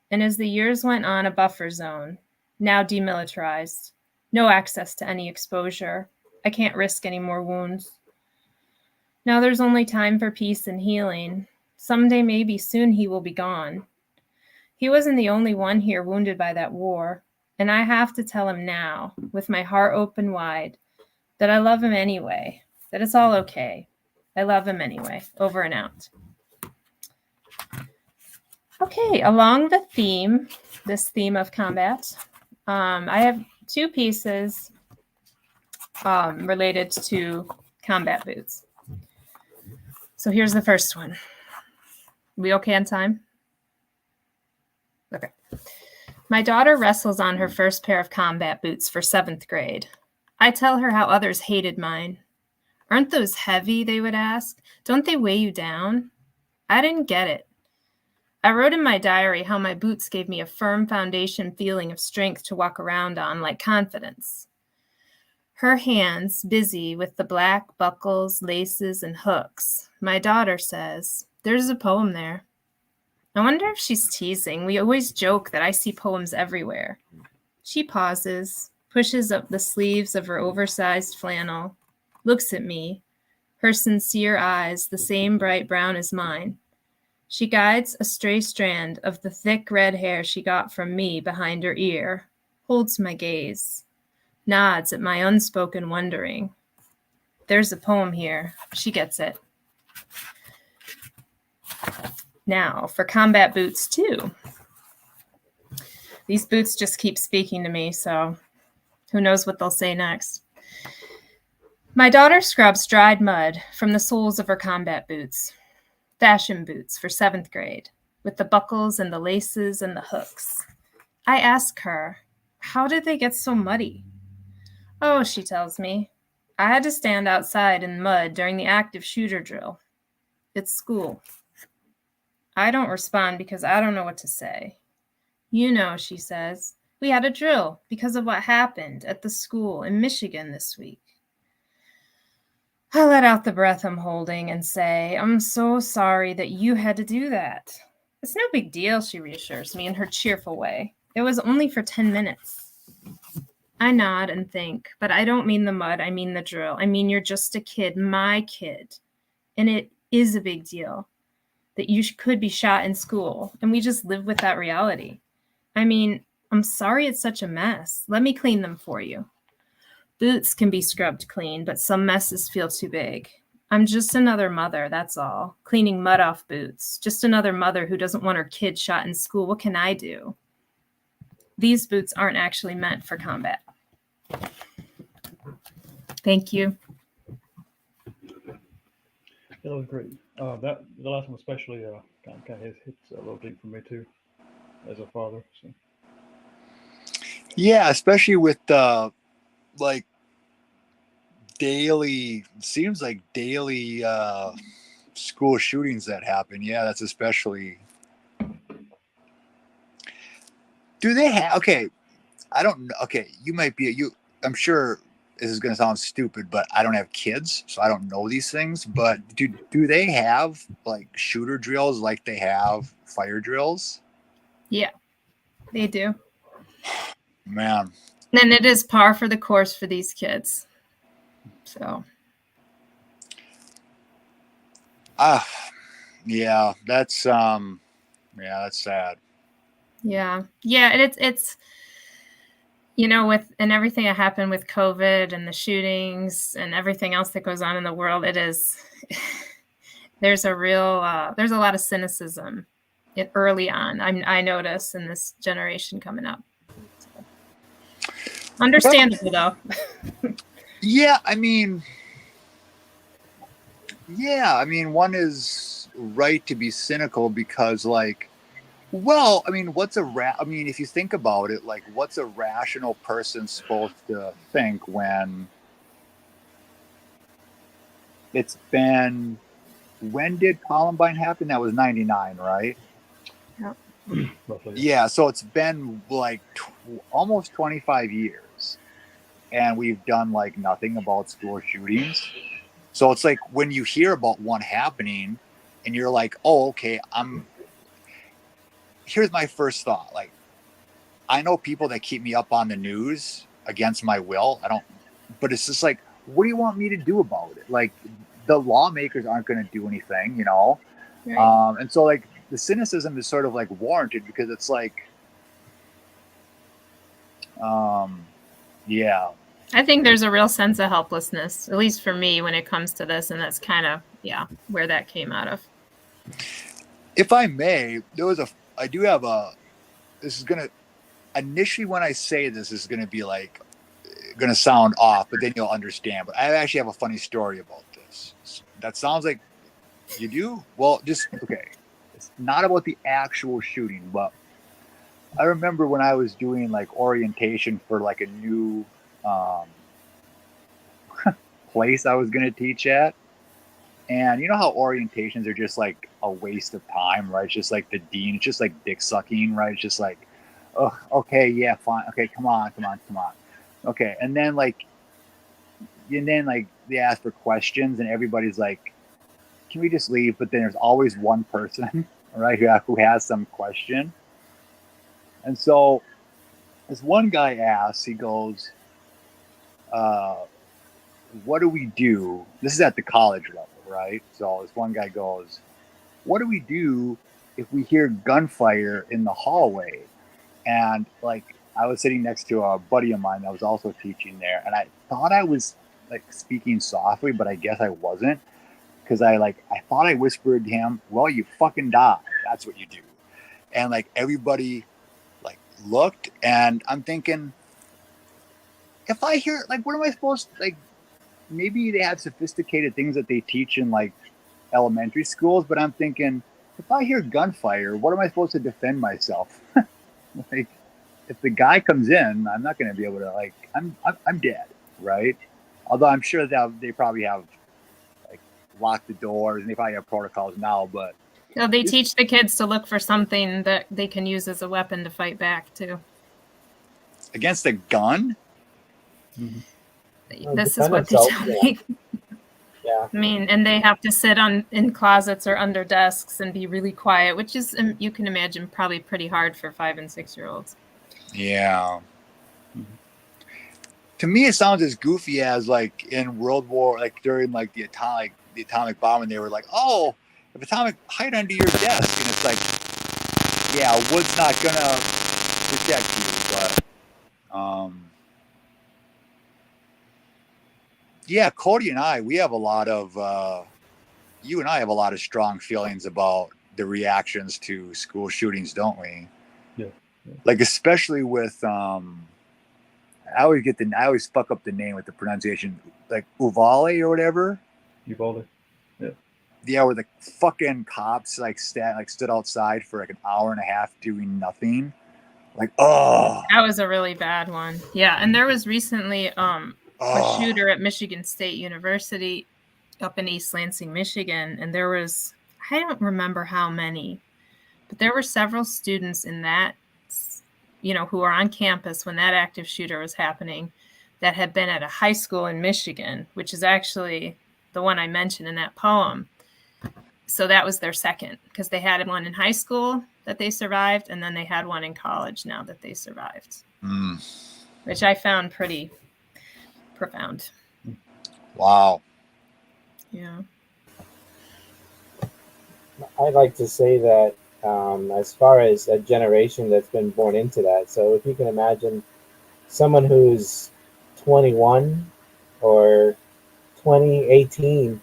And as the years went on, a buffer zone, now demilitarized. No access to any exposure. I can't risk any more wounds. Now there's only time for peace and healing. Someday, maybe soon, he will be gone. He wasn't the only one here wounded by that war. And I have to tell him now, with my heart open wide, that I love him anyway, that it's all okay. I love him anyway. Over and out. Okay, along the theme, this theme of combat, I have two pieces related to combat boots. So here's the first one. We okay on time? Okay. My daughter wrestles on her first pair of combat boots for 7th grade. I tell her how others hated mine. Aren't those heavy, they would ask. Don't they weigh you down? I didn't get it. I wrote in my diary how my boots gave me a firm foundation feeling of strength to walk around on, like confidence. Her hands busy with the black buckles, laces, and hooks. My daughter says, "There's a poem there." I wonder if she's teasing. We always joke that I see poems everywhere. She pauses, pushes up the sleeves of her oversized flannel, looks at me, her sincere eyes the same bright brown as mine. She guides a stray strand of the thick red hair she got from me behind her ear, holds my gaze, nods at my unspoken wondering. There's a poem here. She gets it. Now, for combat boots, too. These boots just keep speaking to me, so who knows what they'll say next. My daughter scrubs dried mud from the soles of her combat boots. Fashion boots for 7th grade, with the buckles and the laces and the hooks. I ask her, how did they get so muddy? Oh, she tells me, I had to stand outside in mud during the active shooter drill. It's school. I don't respond because I don't know what to say. You know, she says, we had a drill because of what happened at the school in Michigan this week. I let out the breath I'm holding and say, I'm so sorry that you had to do that. It's no big deal, she reassures me in her cheerful way. It was only for 10 minutes. I nod and think, but I don't mean the mud, I mean the drill. I mean, you're just a kid, my kid. And it is a big deal that you could be shot in school, and we just live with that reality. I mean, I'm sorry it's such a mess. Let me clean them for you. Boots can be scrubbed clean, but some messes feel too big. I'm just another mother, that's all. Cleaning mud off boots. Just another mother who doesn't want her kid shot in school. What can I do? These boots aren't actually meant for combat. Thank you. That was great. The last one especially kind of hits a little deep for me too, as a father. So. Yeah, especially with like daily, seems like daily school shootings that happen. Yeah, that's especially. Do they have? Okay, I don't know. Okay, you might be I'm sure this is going to sound stupid, but I don't have kids, so I don't know these things. But do they have like shooter drills like they have fire drills? Yeah, they do. Man. And it is par for the course for these kids. So. Yeah, that's sad. Yeah. And it's you know, with and everything that happened with COVID and the shootings and everything else that goes on in the world, it is there's a lot of cynicism early on. I notice in this generation coming up. So. Understandable though. Yeah, I mean, one is right to be cynical because, like, well, I mean, if you think about it, like, what's a rational person supposed to think when it's been when did Columbine happen? That was 99, right? Roughly. Yeah, so it's been like almost 25 years, and we've done like nothing about school shootings. So it's like when you hear about one happening, and you're like, "Oh, okay." Here's my first thought. Like, I know people that keep me up on the news against my will. I don't, but it's just like, what do you want me to do about it? Like, the lawmakers aren't going to do anything, you know. Right. And so like the cynicism is sort of like warranted because it's like, yeah, I think there's a real sense of helplessness, at least for me, when it comes to this, and that's kind of where that came out of. if I may, I do have this is gonna initially when I say this is gonna be like gonna sound off, but then you'll understand. But I actually have a funny story about this. That sounds like you do. Well, just okay. It's not about the actual shooting, but I remember when I was doing like orientation for like a new place I was gonna teach at. And you know how orientations are just like a waste of time, right? It's just like the dean, it's just like dick sucking, right? It's just like, oh, okay, yeah, fine, okay, come on. Okay, and then like they ask for questions, and everybody's like, "Can we just leave?" But then there's always one person, right, who has some question, and so this one guy asks, he goes, "What do we do?" This is at the college level, right? So this one guy goes, "What do we do if we hear gunfire in the hallway?" And like I was sitting next to a buddy of mine that was also teaching there, and I thought I was like speaking softly, but I guess I wasn't, because I thought I whispered to him, "Well, you fucking die. That's what you do." And like everybody like looked, and I'm thinking, if I hear like, what am I supposed to, like? Maybe they have sophisticated things that they teach in like elementary schools, but I'm thinking, if I hear gunfire, what am I supposed to defend myself? Like, if the guy comes in, I'm not going to be able to like, I'm dead, right? Although I'm sure that they probably have like locked the doors and they probably have protocols now, but So they teach the kids to look for something that they can use as a weapon to fight back too. against a gun. Mm-hmm. This is what they tell me. Yeah. I mean, and they have to sit in closets or under desks and be really quiet, which is, you can imagine, probably pretty hard for 5 and 6 year olds. Yeah. To me, it sounds as goofy as like in World War, like during like the atomic bomb, and they were like, "Oh, if atomic, hide under your desk," and it's like, yeah, wood's not gonna protect you, but yeah, Cody and I, we have a lot of you and I have a lot of strong feelings about the reactions to school shootings, don't we? Yeah. Like especially with I always fuck up the name with the pronunciation, like Uvalde or whatever. Uvalde. Yeah. Yeah, where the fucking cops like stood outside for like an hour and a half doing nothing. Like, oh, that was a really bad one. Yeah, and there was recently a shooter at Michigan State University up in East Lansing, Michigan, and there was, I don't remember how many, but there were several students in that, who were on campus when that active shooter was happening, that had been at a high school in Michigan, which is actually the one I mentioned in that poem. So that was their second, because they had one in high school that they survived, and then they had one in college now that they survived, which I found pretty profound. Wow. Yeah. I'd like to say that as far as a generation that's been born into that, so if you can imagine someone who's 21 or 2018,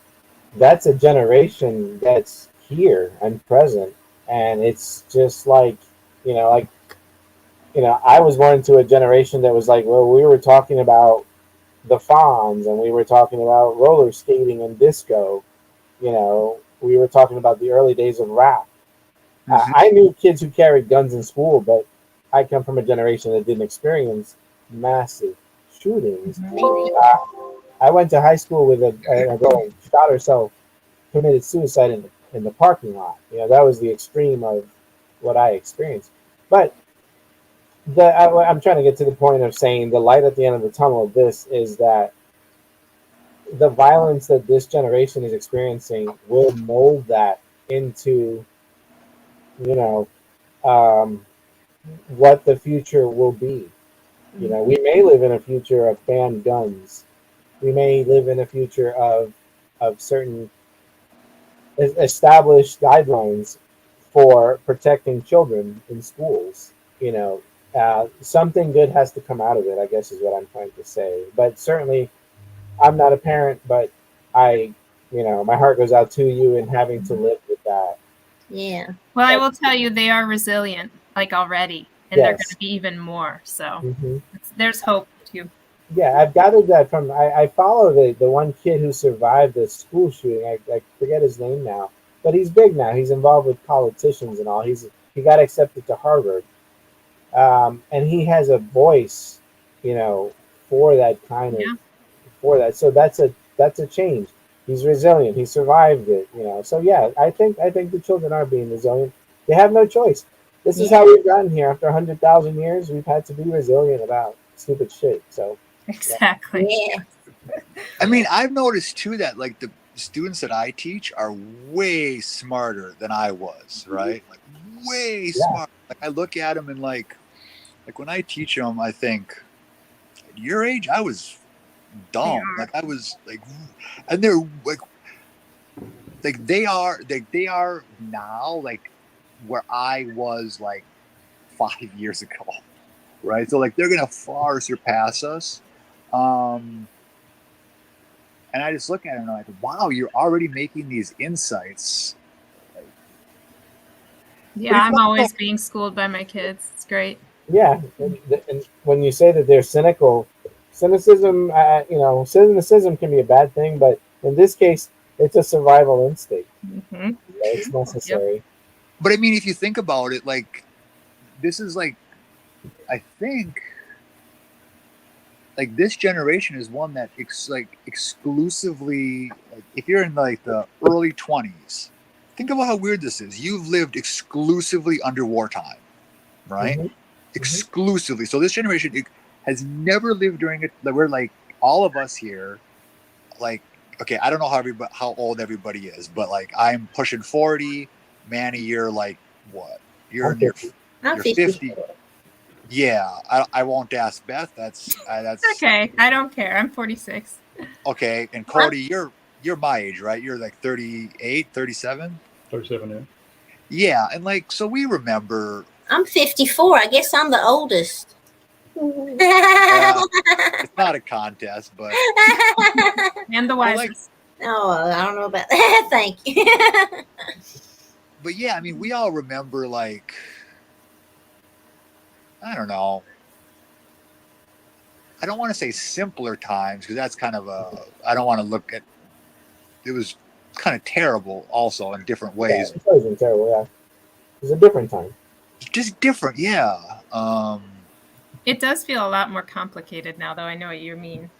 that's a generation that's here and present, and it's just like, I was born into a generation that was like, well, we were talking about the Fonz, and we were talking about roller skating and disco. We were talking about the early days of rap. I knew kids who carried guns in school, but I come from a generation that didn't experience massive shootings. I went to high school with a girl who shot herself committed suicide in the parking lot. That was the extreme of what I experienced. But I'm trying to get to the point of saying the light at the end of the tunnel of this is that the violence that this generation is experiencing will mold that into, you know, um, what the future will be. We may live in a future of banned guns. We may live in a future of certain established guidelines for protecting children in schools. Something good has to come out of it, I guess is what I'm trying to say. But certainly, I'm not a parent, but my heart goes out to you in having to live with that. Yeah. Well, I will tell you, they are resilient, like already, and they're going to be even more. So there's hope too. Yeah, I've gathered that from I follow the one kid who survived the school shooting. I forget his name now, but he's big now. He's involved with politicians and all. He got accepted to Harvard, and he has a voice, for that kind of for that. So that's a change. He's resilient. He survived it. So yeah, I think the children are being resilient. They have no choice. This is how we've gotten here. After 100,000 years, we've had to be resilient about stupid shit. So. Exactly. Yeah. I mean, I've noticed too that like the students that I teach are way smarter than I was, right? Like way smart. Like I look at them and like when I teach them, I think at your age, I was dumb. Like I was like, and they're like they are now like where I was like 5 years ago, right? So like they're gonna far surpass us. And I just look at it and I'm like, wow, you're already making these insights. Yeah, I'm always being schooled by my kids. It's great. Yeah, and when you say that they're cynical, cynicism, cynicism can be a bad thing, but in this case, it's a survival instinct. It's necessary. Yep. But I mean, if you think about it, like this is like, I think. Like this generation is one that exclusively, like if you're in like the early 20s, think about how weird this is. You've lived exclusively under wartime, right? Exclusively. So this generation has never lived during it. Like we're like all of us here, like, okay, I don't know how old everybody is, but like I'm pushing 40. Manny, you're like what? You're in your 50. Yeah, I won't ask Beth. That's okay. I don't care. I'm 46. Okay, and Cody, you're my age, right? You're like 38, 37? 37, yeah. Yeah, and like so we remember. I'm 54. I guess I'm the oldest. It's not a contest, but and the wisest. I don't know about that. Thank you. But yeah, I mean, we all remember like. I don't know. I don't want to say simpler times because that's kind of I don't want to look at. It was kind of terrible, also in different ways. Yeah, it wasn't terrible. Yeah, it was a different time. Just different, yeah. It does feel a lot more complicated now, though. I know what you mean.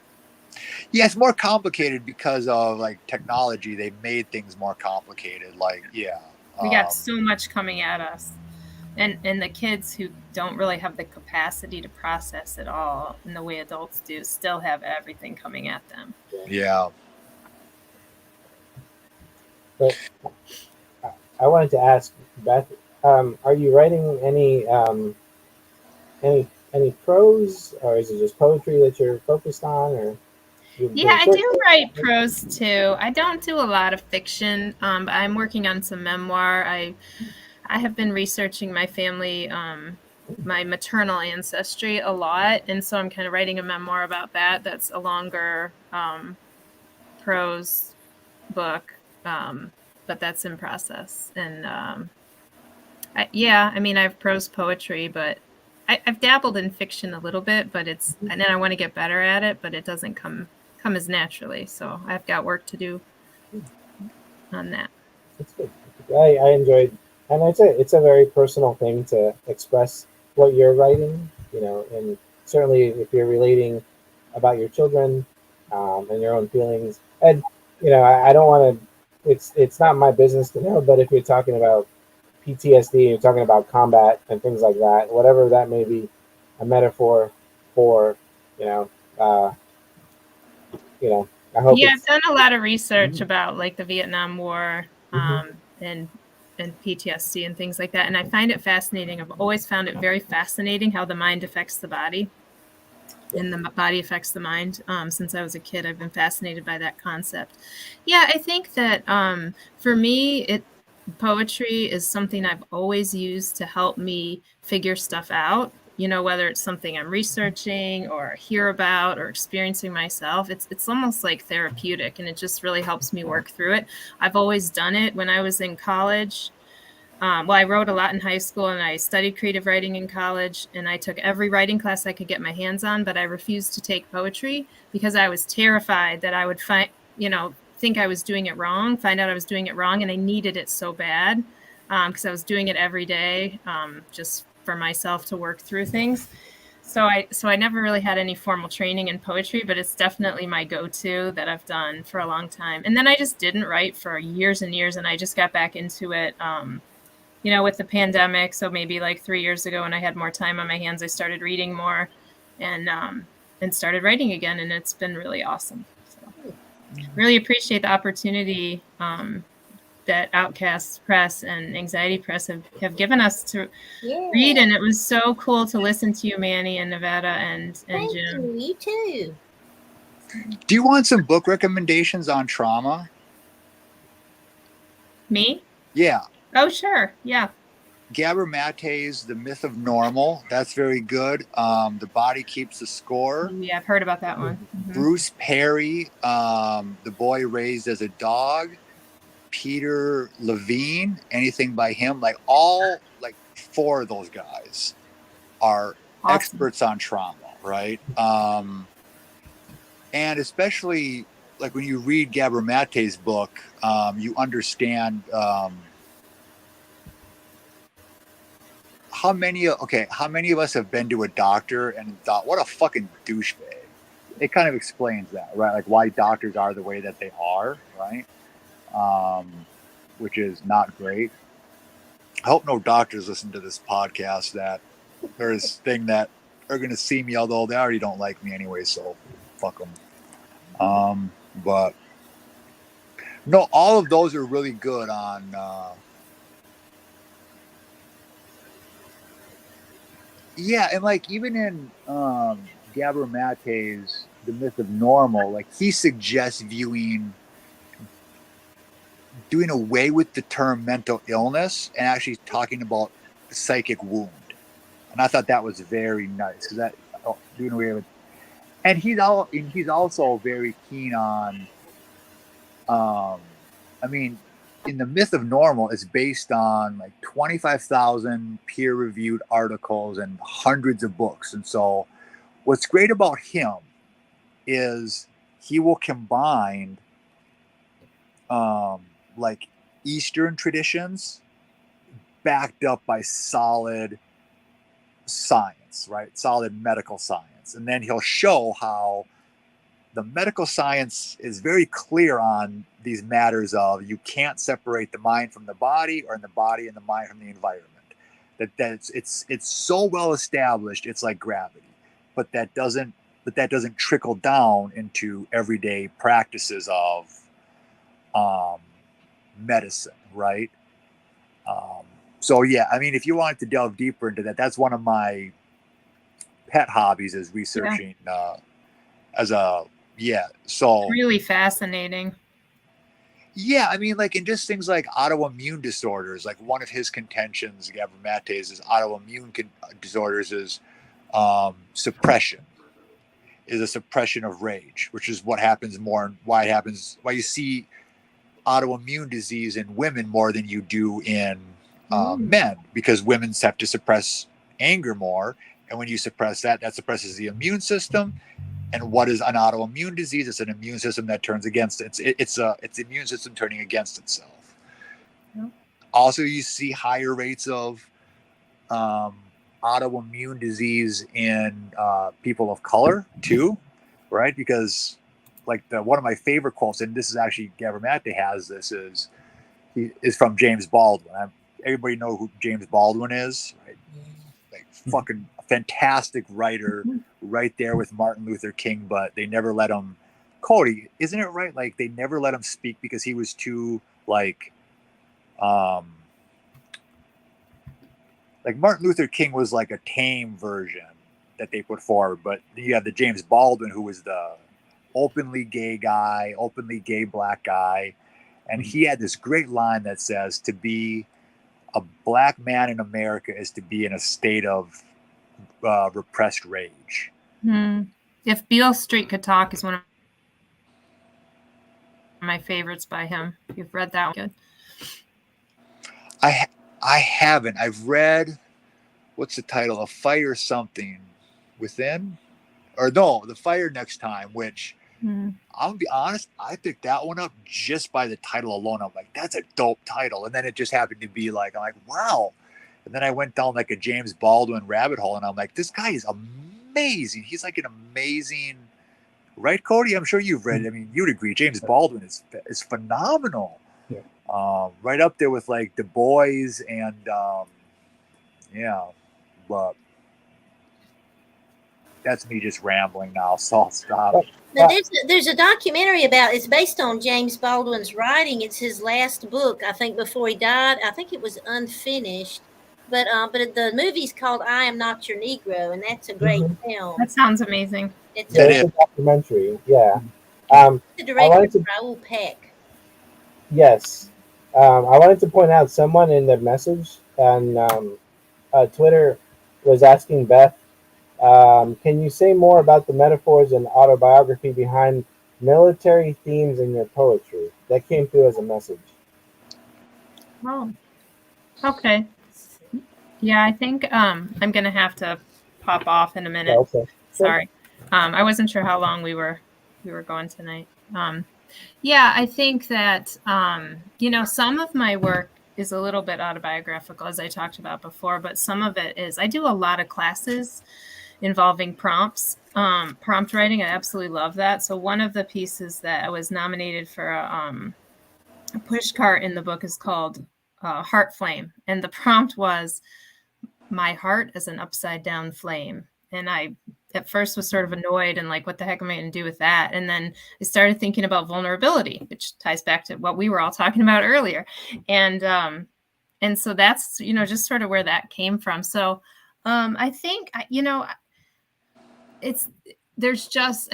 Yeah, it's more complicated because of like technology. They made things more complicated. Like, yeah, we got so much coming at us. And the kids who don't really have the capacity to process it all in the way adults do still have everything coming at them. Yeah. But I wanted to ask Beth, are you writing any prose, or is it just poetry that you're focused on, or? Yeah, I do write prose too. I don't do a lot of fiction, but I'm working on some memoir. I have been researching my family, my maternal ancestry a lot, and so I'm kind of writing a memoir about that. That's a longer prose book, but that's in process. And I have prose poetry, but I've dabbled in fiction a little bit, but and then I want to get better at it, but it doesn't come as naturally. So I've got work to do on that. That's good. I enjoyed. And it's a very personal thing to express what you're writing, and certainly if you're relating about your children and your own feelings. And, I don't want to it's not my business to know. But if you're talking about PTSD, you're talking about combat and things like that, whatever that may be, a metaphor for, you know, uh, I hope Yeah, I've it's done a lot of research about like the Vietnam War and PTSD and things like that, and I find it fascinating. I've always found it very fascinating how the mind affects the body, and the body affects the mind. Since I was a kid, I've been fascinated by that concept. Yeah, I think that for me, poetry is something I've always used to help me figure stuff out. You know, whether it's something I'm researching or hear about or experiencing myself, it's almost like therapeutic, and it just really helps me work through it. I've always done it when I was in college. Well, I wrote a lot in high school, and I studied creative writing in college, and I took every writing class I could get my hands on, but I refused to take poetry because I was terrified that I would think I was doing it wrong, find out I was doing it wrong, and I needed it so bad because I was doing it every day just for myself to work through things. So I never really had any formal training in poetry, but it's definitely my go-to that I've done for a long time. And then I just didn't write for years and years, and I just got back into it with the pandemic. So maybe like 3 years ago when I had more time on my hands, I started reading more and started writing again. And it's been really awesome. So really appreciate the opportunity that Outcast Press and Anxiety Press have given us to read. And it was so cool to listen to you, Manny, and Nevada and Thank Jim. you too. Do you want some book recommendations on trauma? Me? Yeah. Oh, sure. Yeah. Gabor Mate's The Myth of Normal. That's very good. The Body Keeps the Score. Yeah, I've heard about that one. Bruce Perry, The Boy Raised as a Dog. Peter Levine, anything by him. Like all like 4 of those guys are Awesome. experts on trauma, right? And especially like when you read Gabor Mate's book, you understand how many of us have been to a doctor and thought, what a fucking douchebag. It kind of explains that, right? Like why doctors are the way that they are, right? Which is not great. I hope no doctors listen to this podcast that there's thing that are going to see me, although they already don't like me anyway, so fuck them. But no, all of those are really good on yeah, and like even in Gabor Mate's The Myth of Normal, like he suggests doing away with the term mental illness and actually talking about a psychic wound. And I thought that was very nice because doing away with, and he's also very keen on. I mean, in The Myth of Normal, it's based on like 25,000 peer-reviewed articles and hundreds of books. And so, what's great about him is he will combine like Eastern traditions backed up by solid science, right? Solid medical science. And then he'll show how the medical science is very clear on these matters of you can't separate the mind from the body or the body and the mind from the environment. It's so well established, it's like gravity. But that doesn't trickle down into everyday practices of medicine, right? So yeah, I mean, if you wanted to delve deeper into that, that's one of my pet hobbies is researching so really fascinating. Yeah, I mean, like in just things like autoimmune disorders, like one of his contentions, Gabor Mate's, is autoimmune disorders is suppression, is a suppression of rage, which is what happens more, why you see autoimmune disease in women more than you do in men, because women have to suppress anger more, and when you suppress that suppresses the immune system. And what is an autoimmune disease? It's an immune system that turns against it. It's the immune system turning against itself. Yeah. Also, you see higher rates of autoimmune disease in people of color too, right? Because like one of my favorite quotes, and this is actually Gavramate has this, is from James Baldwin. Everybody know who James Baldwin is, right? Like fucking fantastic writer, right there with Martin Luther King, but they never let him. Cody, isn't it right? Like they never let him speak because he was too like Martin Luther King was like a tame version that they put forward, but you have the James Baldwin who was the openly gay guy, openly gay black guy, and he had this great line that says, "To be a black man in America is to be in a state of repressed rage." If Beale Street Could Talk is one of my favorites by him. You've read that one? Good. I haven't. I've read, what's the title? A Fire Something Within? Or no, The Fire Next Time, which I'll be honest, I picked that one up just by the title alone. I'm like, that's a dope title. And then it just happened to be like, I'm like, wow. And then I went down like a James Baldwin rabbit hole, and I'm like, this guy is amazing. He's like an amazing, right, Cody? I'm sure you've read it. I mean, you'd agree. James Baldwin is phenomenal. Yeah. Right up there with like Du Bois and yeah, but that's me just rambling now, so I'll stop. Now, there's a documentary it's based on James Baldwin's writing. It's his last book, I think, before he died. I think it was unfinished, but the movie's called I Am Not Your Negro, and that's a great film. That sounds amazing. It's a documentary, yeah. The director Raoul Peck. Yes. I wanted to point out someone in the message on Twitter was asking Beth, can you say more about the metaphors and autobiography behind military themes in your poetry? That came through as a message. Oh, okay. Yeah, I think I'm going to have to pop off in a minute. Okay. Sorry. I wasn't sure how long we were going tonight. Yeah, I think that, some of my work is a little bit autobiographical, as I talked about before, but some of it is, I do a lot of classes involving prompts, prompt writing. I absolutely love that. So one of the pieces that I was nominated for a push cart in the book is called Heart Flame. And the prompt was, my heart is an upside down flame. And I at first was sort of annoyed and like, what the heck am I going to do with that? And then I started thinking about vulnerability, which ties back to what we were all talking about earlier. And so that's, just sort of where that came from. So I think, I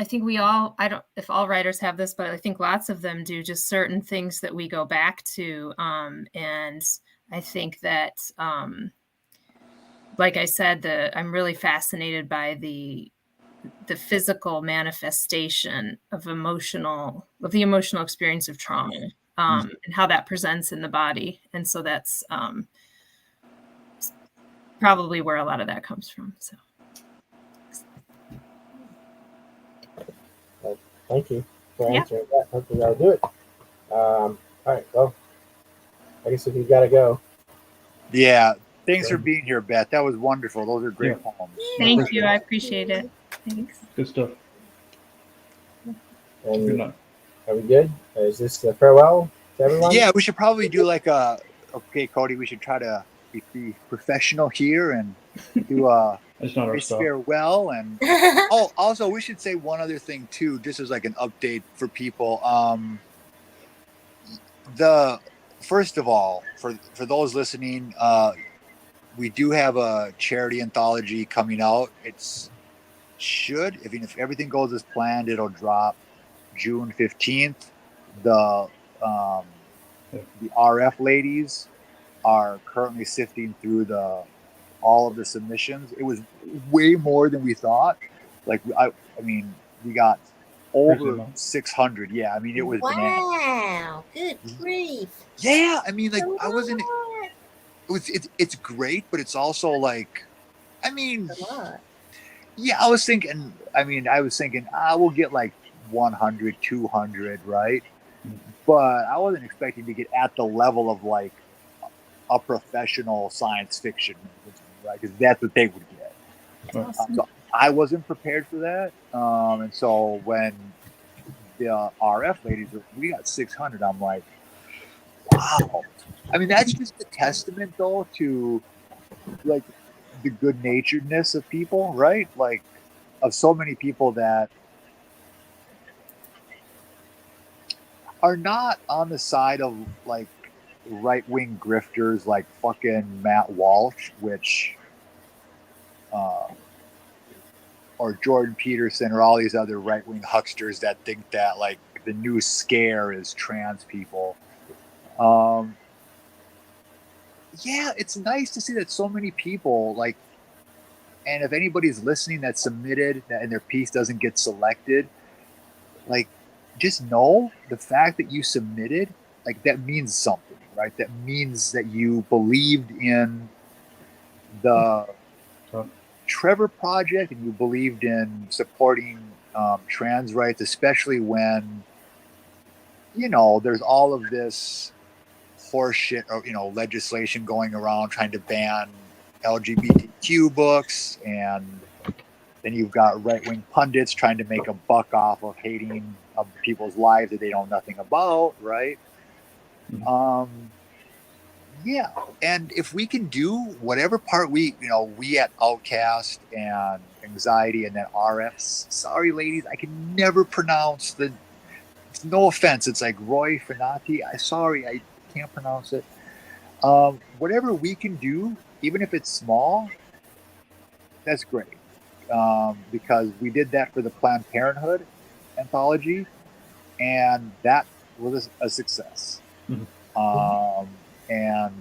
think we all, I don't, if all writers have this, but I think lots of them do, just certain things that we go back to. And I think that, like I said, I'm really fascinated by the physical manifestation of the emotional experience of trauma, and how that presents in the body. And so that's probably where a lot of that comes from. So. Thank you for answering that. Hopefully that'll do it. All right. Well, I guess if you got to go. Yeah. Thanks for being here, Beth. That was wonderful. Those are great poems. Thank you. I appreciate it. Thanks. Good stuff. And good night. Are we good? Is this the farewell to everyone? Yeah, we should probably do like okay, Cody, we should try to be professional here and do a farewell. And also we should say one other thing too, just as like an update for people. First of all, for those listening, we do have a charity anthology coming out. If everything goes as planned, it'll drop June 15th. The RF ladies are currently sifting through all of the submissions. It was way more than we thought. Like we got over 600. Yeah, I mean it was bananas. Wow, good grief. Yeah, I mean, like I wasn't. It's great, but it's also like, I mean, yeah, I was thinking we'll get like 100, 200, right? But I wasn't expecting to get at the level of like a professional science fiction, right? Because that's what they would get. Awesome. So I wasn't prepared for that, and so when the RF ladies, we got 600. I'm like, wow. I mean, that's just a testament, though, to like the good naturedness of people, right? Like, of so many people that are not on the side of like right wing grifters like fucking Matt Walsh, which, or Jordan Peterson, or all these other right wing hucksters that think that like the new scare is trans people. Yeah, it's nice to see that so many people like, and if anybody's listening that submitted that and their piece doesn't get selected, like, just know the fact that you submitted, like, that means something, right? That means that you believed in the Trevor Project and you believed in supporting trans rights, especially when, you know, there's all of this horseshit or, you know, legislation going around trying to ban LGBTQ books, and then you've got right-wing pundits trying to make a buck off of hating people's lives that they know nothing about, right? Yeah, and if we can do whatever part we at Outcast and Anxiety and then RFs, sorry ladies, I can never pronounce the, no offense, it's like Roy Finati, sorry, I can't pronounce it. Whatever we can do, even if it's small, that's great. Because we did that for the Planned Parenthood anthology, and that was a success. And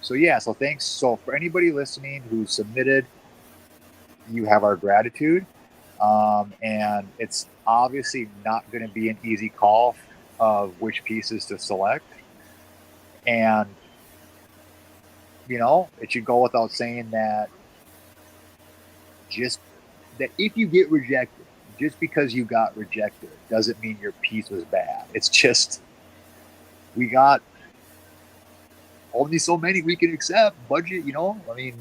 so, yeah, so thanks. So for anybody listening who submitted, you have our gratitude. And it's obviously not going to be an easy call of which pieces to select. And, you know, it should go without saying that just that if you get rejected, just because you got rejected doesn't mean your piece was bad. It's just we got only so many we can accept, budget, you know? I mean,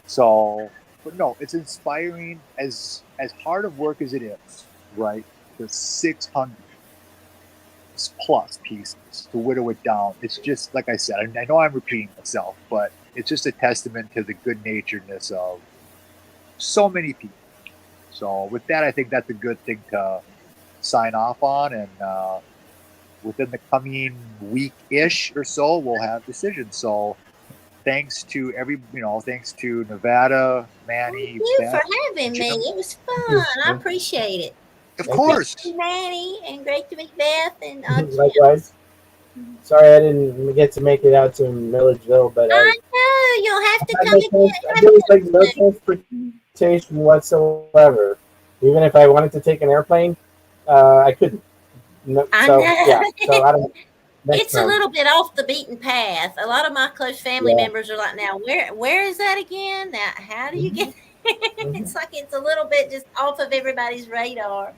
so, but no, it's inspiring as hard of work as it is, right? The 600 plus pieces to whittle it down. It's just, like I said, I know I'm repeating myself, but it's just a testament to the good naturedness of so many people. So with that, I think that's a good thing to sign off on, and within the coming week-ish or so, we'll have decisions. So thanks to thanks to Nevada, Manny, Thank you Beth, for having me. Jim. It was fun. I appreciate it. Of course. Great to meet Manny, and great to meet Beth and Jim. Likewise. Sorry I didn't get to make it out to Milledgeville, but I know you'll have to I come there was like no transportation whatsoever. Even if I wanted to take an airplane, I couldn't. No, I so know. yeah, so I don't. It's a little bit off the beaten path. A lot of my close family members are like, now where is that again? Now how do you get? It's like it's a little bit just off of everybody's radar.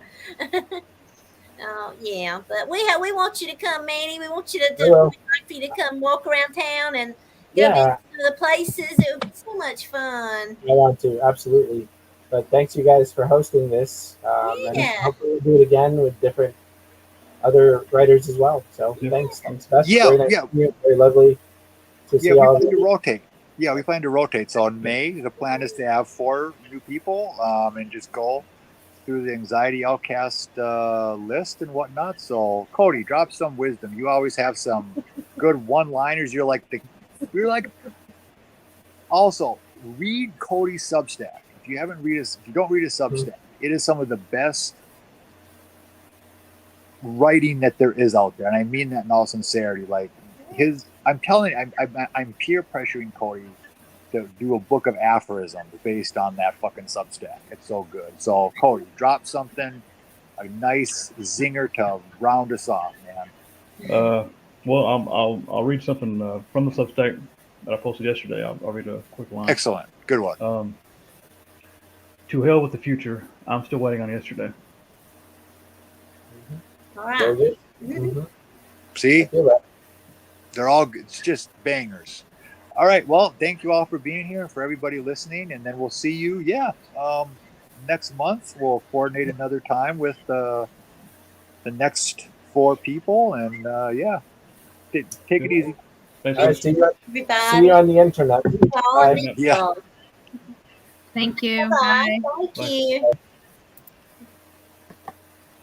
Yeah, but we want you to come, Manny. We want you to we'd like for you to come walk around town and go visit some of the places. It would be so much fun. I want to, absolutely. But thanks you guys for hosting this. And hopefully we'll do it again with different other writers as well. So thanks. Beth. Very nice to meet you. Very lovely to see all of you. We plan to rotate. So in May, the plan is to have 4 new people and just go through the Anxiety Outcast list and whatnot. So Cody, drop some wisdom. You always have some good one-liners. You're like also read Cody's Substack. If you don't read his Substack, it is some of the best writing that there is out there, and I mean that in all sincerity. Like I'm telling you, I'm peer pressuring Cody to do a book of aphorisms based on that fucking Substack. It's so good. So Cody, drop something, a nice zinger to round us off, man. Well, I'll read something from the Substack that I posted yesterday. I'll read a quick line. Excellent, good one. To hell with the future. I'm still waiting on yesterday. All right. See, they're all good. It's just bangers. All right. Well, thank you all for being here, for everybody listening, and then we'll see you. next month we'll coordinate another time with the next 4 people, and yeah, take it easy. Thanks, All right, guys. see you Everybody. on the internet. Follow Bye. me. Yeah. Thank you. Bye. Bye. Thank Bye. you.